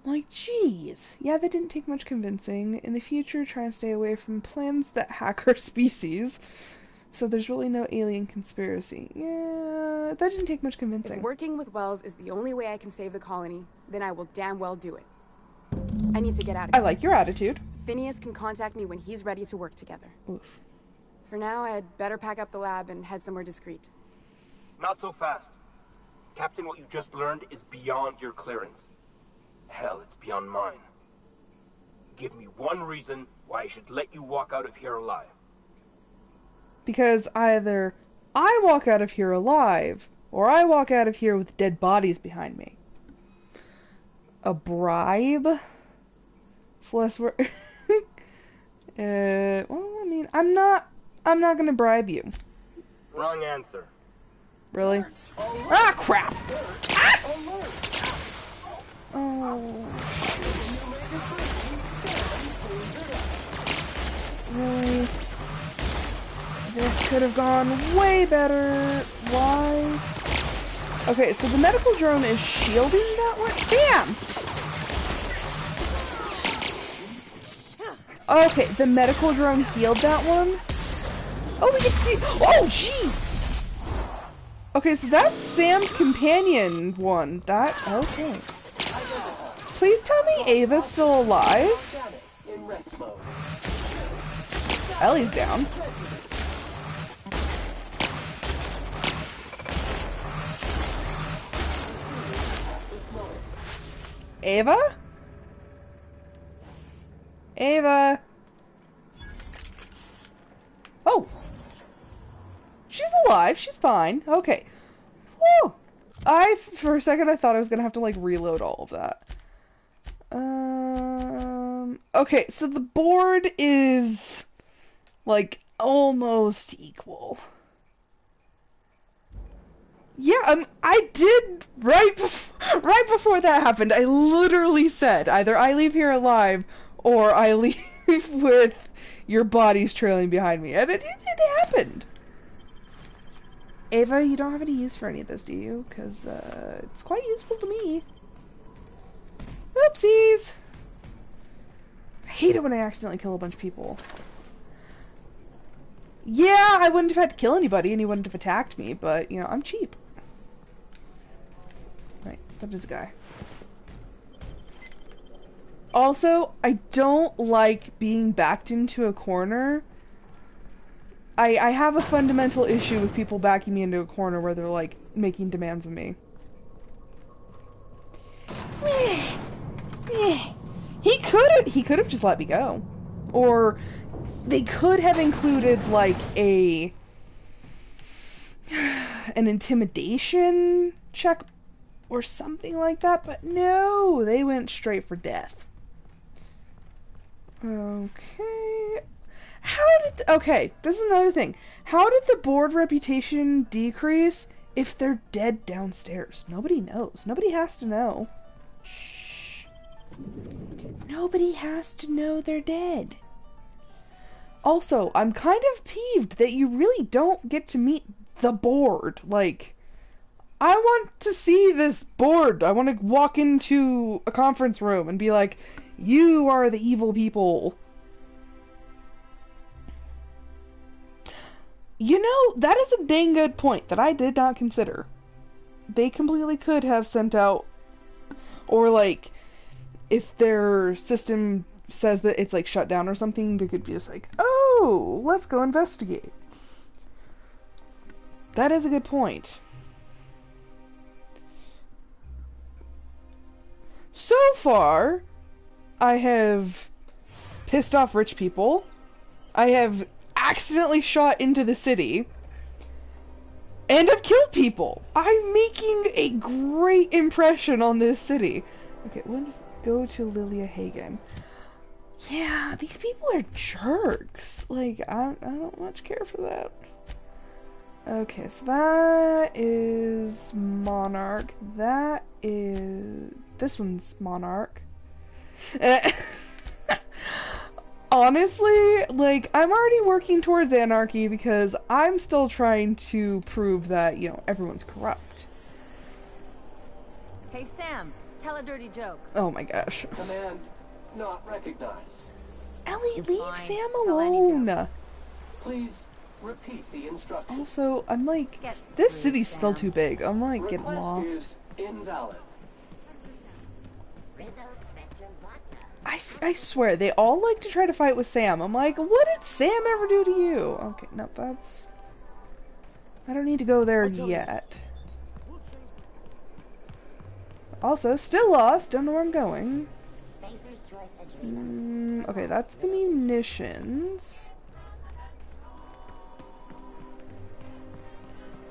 Like, jeez. Yeah, that didn't take much convincing. In the future, try and stay away from plans that hack our species. So there's really no alien conspiracy. Yeah, that didn't take much convincing. If working with Wells is the only way I can save the colony, then I will damn well do it. I need to get out of here. I like your attitude. Phineas can contact me when he's ready to work together. Oof. For now, I'd better pack up the lab and head somewhere discreet. Not so fast. Captain, what you just learned is beyond your clearance. Hell, it's beyond mine. Give me one reason why I should let you walk out of here alive. Because either I walk out of here alive, or I walk out of here with dead bodies behind me. A bribe? It's less work. Well, I mean, I'm not gonna bribe you. Wrong answer. Really? Ah, crap! Ah! Oh. Really? This could have gone way better. Why? Okay, so the medical drone is shielding that one? Damn! Okay, the medical drone healed that one. Oh, we can see. Oh, jeez! Okay, so that's Sam's companion one. That. Okay. Please tell me Ava's still alive. Ellie's down. Ava? Ava! Oh! She's alive. She's fine. Okay. Whew! For a second, I thought I was gonna have to, like, reload all of that. Okay, so the board is, like, almost equal. Yeah, I did, right before that happened, I literally said, either I leave here alive, or I leave with your bodies trailing behind me. And it happened. Ava, you don't have any use for any of this, do you? Because, it's quite useful to me. Oopsies! I hate it when I accidentally kill a bunch of people. Yeah, I wouldn't have had to kill anybody and he wouldn't have attacked me, but, you know, I'm cheap. Right, that is a guy. Also, I don't like being backed into a corner. I have a fundamental issue with people backing me into a corner where they're, like, making demands of me. He could have just let me go. Or they could have included, like, an intimidation check or something like that, but no, they went straight for death. Okay. Okay, this is another thing. How did the board reputation decrease if they're dead downstairs? Nobody knows. Nobody has to know. Shh. Nobody has to know they're dead. Also, I'm kind of peeved that you really don't get to meet the board. Like, I want to see this board. I want to walk into a conference room and be like, you are the evil people. You know, that is a dang good point that I did not consider. They completely could have sent out, or like, if their system says that it's like shut down or something, they could be just like, oh, let's go investigate. That is a good point. So far, I have pissed off rich people. I have accidentally shot into the city. And I've killed people. I'm making a great impression on this city. Okay, let's go to Lilia Hagen. Yeah, these people are jerks. Like, I don't much care for that. Okay, so that is Monarch. That is... This one's Monarch. Honestly, like, I'm already working towards anarchy because I'm still trying to prove that, you know, everyone's corrupt. Hey, Sam, tell a dirty joke. Oh my gosh. Command not recognized. Ellie, leave Sam alone! Please repeat the instructions. Also, I'm like, this city's still too big. I'm like getting lost. Is invalid. I swear, they all like to try to fight with Sam. I'm like, what did Sam ever do to you? Okay, no, that's... I don't need to go there yet. Also, still lost. Don't know where I'm going. Okay, that's the munitions.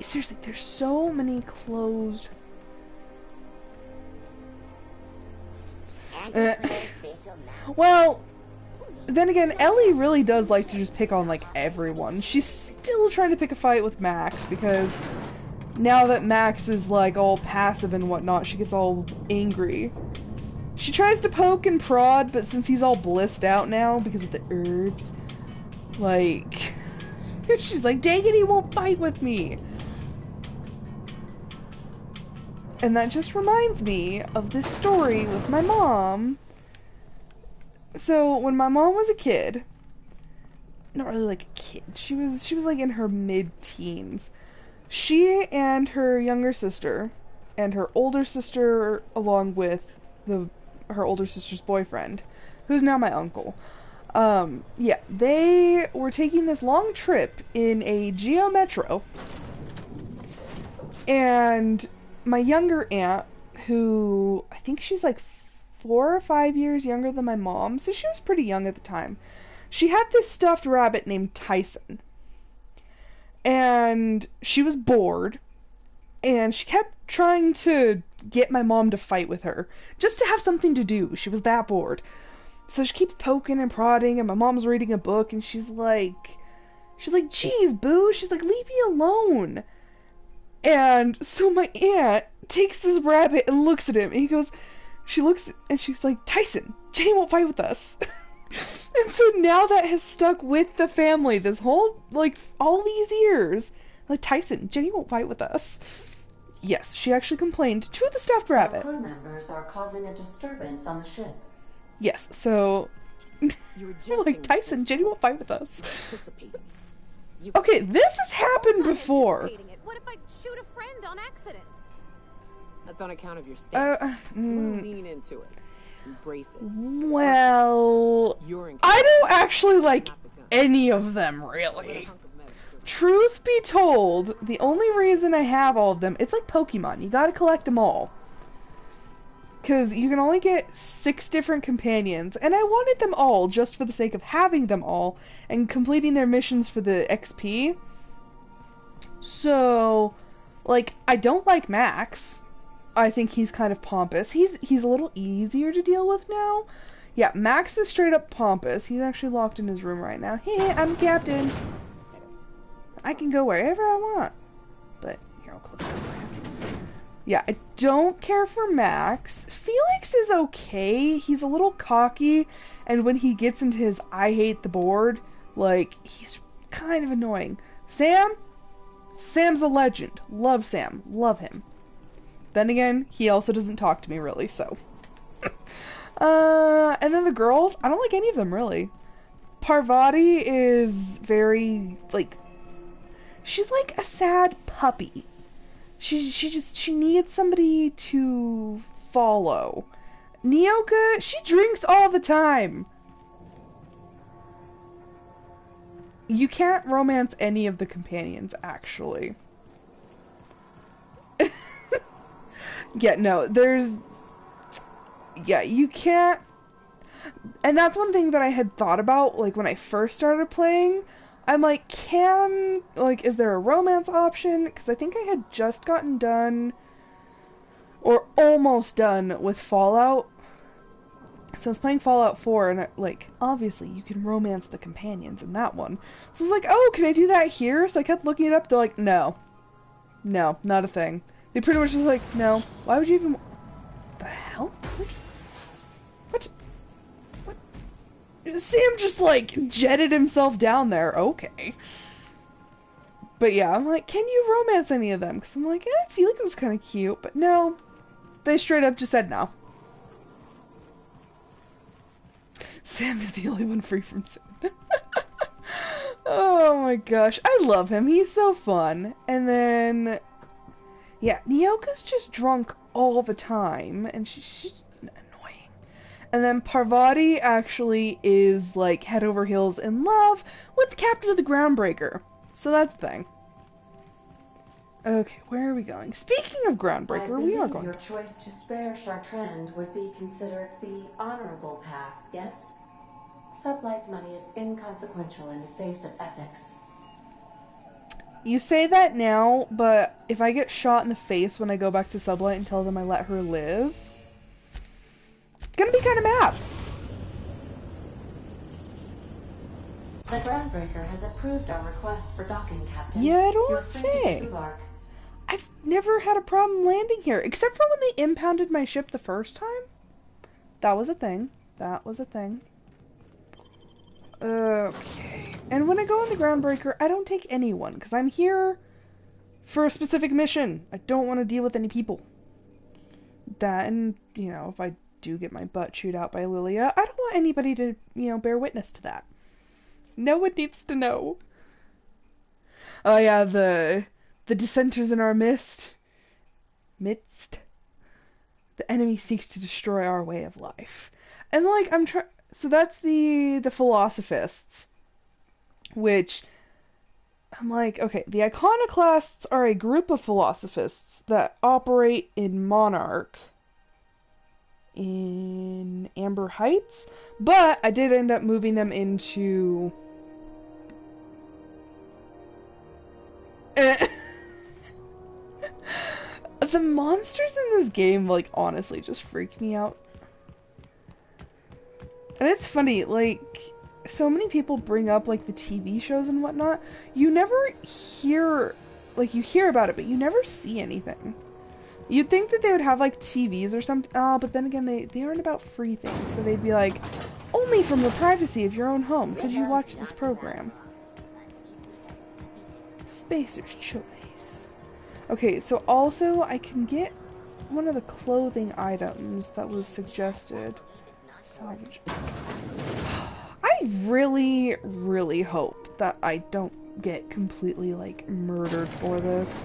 Seriously, there's so many closed... Well, then again, Ellie really does like to just pick on, like, everyone. She's still trying to pick a fight with Max, because now that Max is, like, all passive and whatnot, she gets all angry. She tries to poke and prod, but since he's all blissed out now because of the herbs, like, she's like, dang it, he won't fight with me! And that just reminds me of this story with my mom. So, when my mom was a kid, not really like a kid, she was like in her mid-teens. She and her younger sister, and her older sister, along with her older sister's boyfriend, who's now my uncle. Yeah, they were taking this long trip in a Geo Metro. And my younger aunt, who I think she's like 4 or 5 years younger than my mom, so she was pretty young at the time. She had this stuffed rabbit named Tyson. And she was bored, and she kept trying to get my mom to fight with her, just to have something to do. She was that bored. So she keeps poking and prodding, and my mom's reading a book, and she's like, geez, boo, she's like, leave me alone. And so my aunt takes this rabbit and looks at him, and she looks, and she's like, Tyson, Jenny won't fight with us. And so now that has stuck with the family this whole, like, all these years. Like, Tyson, Jenny won't fight with us. Yes, she actually complained to the stuffed rabbit. Crew members are causing a disturbance on the ship. Yes, so... You're like, Tyson, Jenny won't fight with us. Okay, this has happened before. What if I shoot a friend on accident? That's on account of your stance. Lean into it. Embrace it. Well, I don't actually like any of them, really. Truth be told, the only reason I have all of them, it's like Pokemon. You gotta collect them all. Because you can only get 6 different companions, and I wanted them all just for the sake of having them all and completing their missions for the XP. So, like, I don't like Max. I think he's kind of pompous. He's a little easier to deal with now. Yeah, Max is straight up pompous. He's actually locked in his room right now. Hey, I'm captain. I can go wherever I want. But, here, I'll close that for you. Yeah, I don't care for Max. Felix is okay. He's a little cocky, and when he gets into his I hate the board, like, he's kind of annoying. Sam's a legend. Love Sam. Love him. Then again, he also doesn't talk to me, really, so. And then the girls, I don't like any of them, really. Parvati is very, like, she's like a sad puppy. She needs somebody to follow. Nyoka, she drinks all the time. You can't romance any of the companions, actually. Yeah, no, you can't. And that's one thing that I had thought about, like, when I first started playing. I'm like, is there a romance option? Because I think I had just gotten done, or almost done, with Fallout. So I was playing Fallout 4, and, obviously you can romance the companions in that one. So I was like, oh, can I do that here? So I kept looking it up, they're like, no. No, not a thing. They pretty much was like, no. Why would you even... The hell? What? Sam just, jetted himself down there. Okay. But yeah, I'm like, can you romance any of them? Because I'm like, Felix is kind of cute. But no. They straight up just said no. Sam is the only one free from sin. Oh my gosh. I love him. He's so fun. And then... yeah, Nyoka's just drunk all the time. And she's... And then Parvati actually is, head over heels in love with the captain of the Groundbreaker. So that's the thing. Okay, where are we going? Speaking of Groundbreaker, we are going... your choice to spare Chartrand would be considered the honorable path, yes? Sublight's money is inconsequential in the face of ethics. You say that now, but if I get shot in the face when I go back to Sublight and tell them I let her live... gonna be kind of mad. The Groundbreaker has approved our request for docking, Captain. Yeah, I don't You're free to disembark. I've never had a problem landing here, except for when they impounded my ship the first time. That was a thing. That was a thing. Okay. And when I go on the Groundbreaker, I don't take anyone, because I'm here for a specific mission. I don't want to deal with any people. That, and, if I do get my butt chewed out by Lilia, I don't want anybody to, bear witness to that. No one needs to know. Oh yeah, the dissenters in our midst. The enemy seeks to destroy our way of life. And so that's the philosophists. Which, I'm like, okay, the iconoclasts are a group of philosophists that operate in Monarch. in Amber Heights, but I did end up moving them into... The monsters in this game, like, honestly just freak me out. And it's funny, like, so many people bring up, like, the TV shows and whatnot. You never hear, like, you hear about it, but you never see anything. You'd think that they would have, like, TVs or something, but then again, they aren't about free things, so they'd be like, only from the privacy of your own home could you watch this program. Spacer's Choice. Okay, so also, I can get one of the clothing items that was suggested. Salvage. I really, really hope that I don't get completely, like, murdered for this.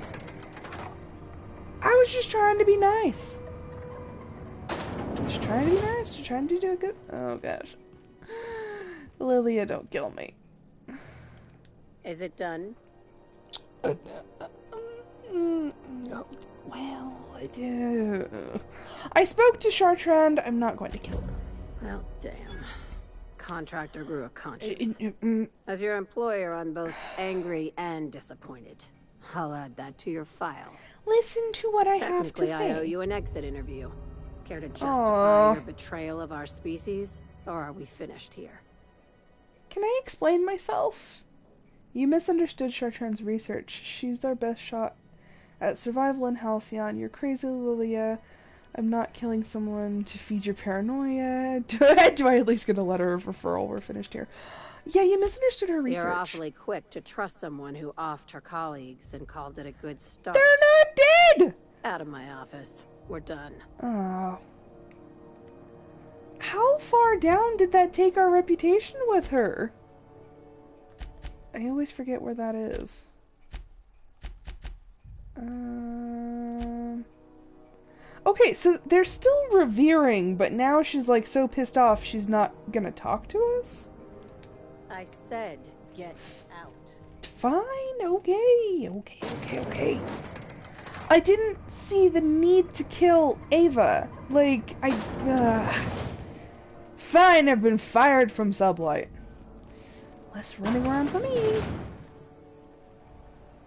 I was just trying to be nice. Just trying to be nice. Just trying to do good. Oh, gosh. Lilia, don't kill me. Is it done? No. Well, I do. I spoke to Chartrand. I'm not going to kill her. Well, damn. Contractor grew a conscience. As your employer, I'm both angry and disappointed. I'll add that to your file. Listen to what I have to Technically, say. I owe you an exit interview. Care to justify your betrayal of our species? Or are we finished here? Can I explain myself? You misunderstood Chartrand's research. She's our best shot at survival in Halcyon. You're crazy, Lilia. I'm not killing someone to feed your paranoia. Do I at least get a letter of referral? We're finished here. Yeah, you misunderstood her research. You're awfully quick to trust someone who offed her colleagues and called it a good start. They're not dead! Out of my office. We're done. Oh. How far down did that take our reputation with her? I always forget where that is. Okay, so they're still revering, but now she's like so pissed off she's not gonna talk to us? I said get out. Fine, okay. I didn't see the need to kill Ava. Like, Fine, I've been fired from Sublight. Less running around for me.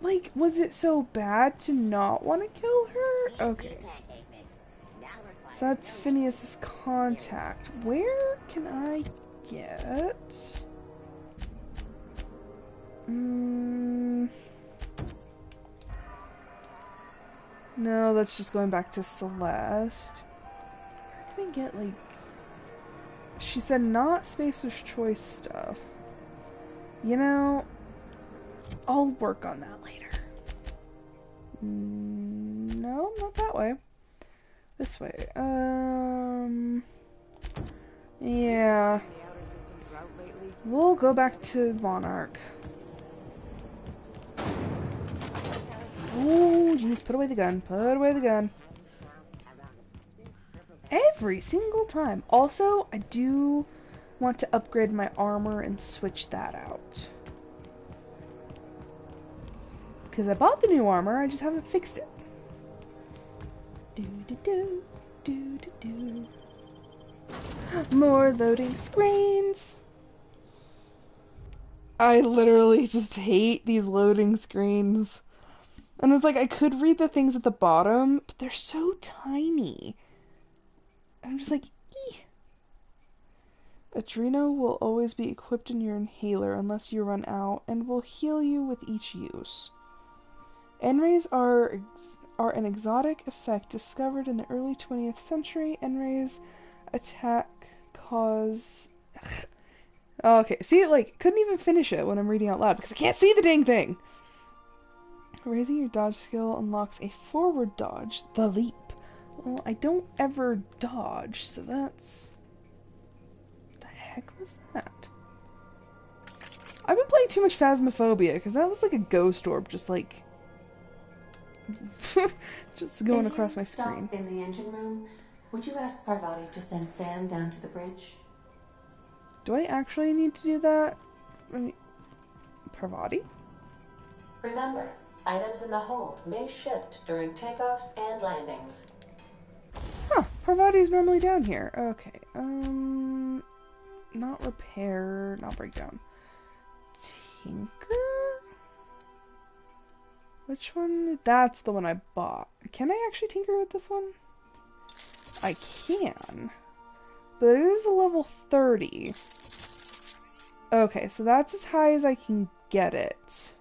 Like, was it so bad to not want to kill her? Okay. So that's Phineas's contact. Where can I get... No, that's just going back to Celeste. Where can I get, like... She said not Spacer's Choice stuff. You know, I'll work on that later. No, not that way. This way. Yeah. We'll go back to Monarch. Oh, jeez, put away the gun. Put away the gun. Every single time. Also, I do want to upgrade my armor and switch that out. Because I bought the new armor, I just haven't fixed it. Do. More loading screens. I literally just hate these loading screens. And it's like, I could read the things at the bottom, but they're so tiny. I'm just like, eeh. Adreno will always be equipped in your inhaler unless you run out, and will heal you with each use. N-rays are an exotic effect discovered in the early 20th century. N-rays attack cause... Okay, see, like, couldn't even finish it when I'm reading out loud because I can't see the dang thing! Raising your dodge skill unlocks a forward dodge, the leap. Well, I don't ever dodge, so that's... What the heck was that? I've been playing too much Phasmophobia, because that was like a ghost orb, just like... just going across my screen. In the engine room, would you ask Parvati to send Sam down to the bridge? Do I actually need to do that? I mean, Parvati? Remember, items in the hold may shift during takeoffs and landings. Huh. Parvati's normally down here. Okay, not repair, not breakdown. Tinker? Which one? That's the one I bought. Can I actually tinker with this one? I can. But it is a level 30. Okay, so that's as high as I can get it.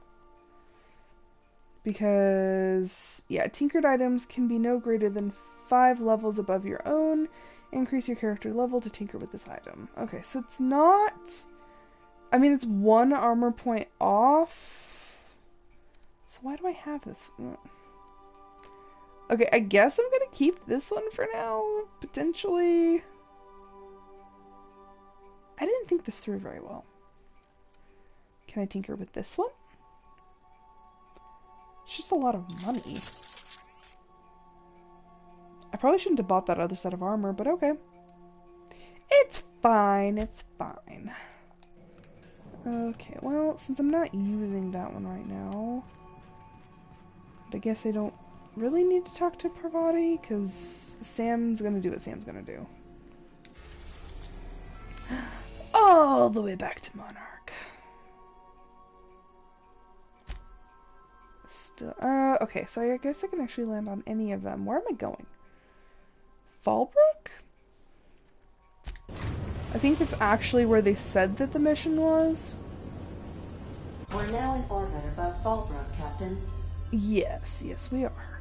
Because, yeah, tinkered items can be no greater than 5 levels above your own. Increase your character level to tinker with this item. Okay, so it's not... I mean, it's 1 armor point off. So why do I have this? Okay, I guess I'm gonna keep this one for now, potentially. I didn't think this through very well. Can I tinker with this one? It's just a lot of money. I probably shouldn't have bought that other set of armor, but okay. It's fine, it's fine. Okay, well, since I'm not using that one right now, I guess I don't really need to talk to Parvati, because Sam's gonna do what Sam's gonna do. All the way back to Monarch. Still, okay, so I guess I can actually land on any of them. Where am I going? Fallbrook? I think that's actually where they said that the mission was. We're now in orbit above Fallbrook, Captain. Yes, yes we are.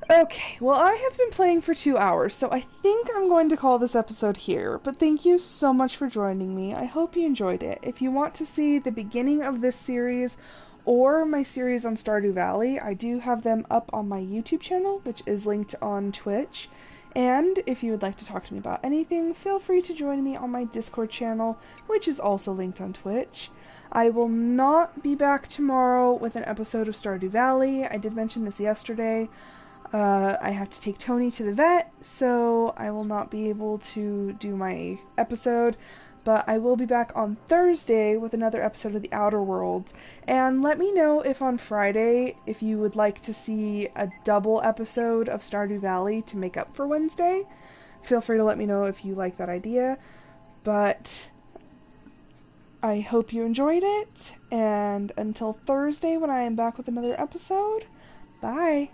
Okay, well I have been playing for 2 hours, so I think I'm going to call this episode here, but thank you so much for joining me. I hope you enjoyed it. If you want to see the beginning of this series, or my series on Stardew Valley, I do have them up on my YouTube channel, which is linked on Twitch. And if you would like to talk to me about anything, feel free to join me on my Discord channel, which is also linked on Twitch. I will not be back tomorrow with an episode of Stardew Valley. I did mention this yesterday. I have to take Tony to the vet, so I will not be able to do my episode. But I will be back on Thursday with another episode of The Outer Worlds. And let me know if on Friday, if you would like to see a double episode of Stardew Valley to make up for Wednesday. Feel free to let me know if you like that idea. But I hope you enjoyed it. And until Thursday when I am back with another episode, bye!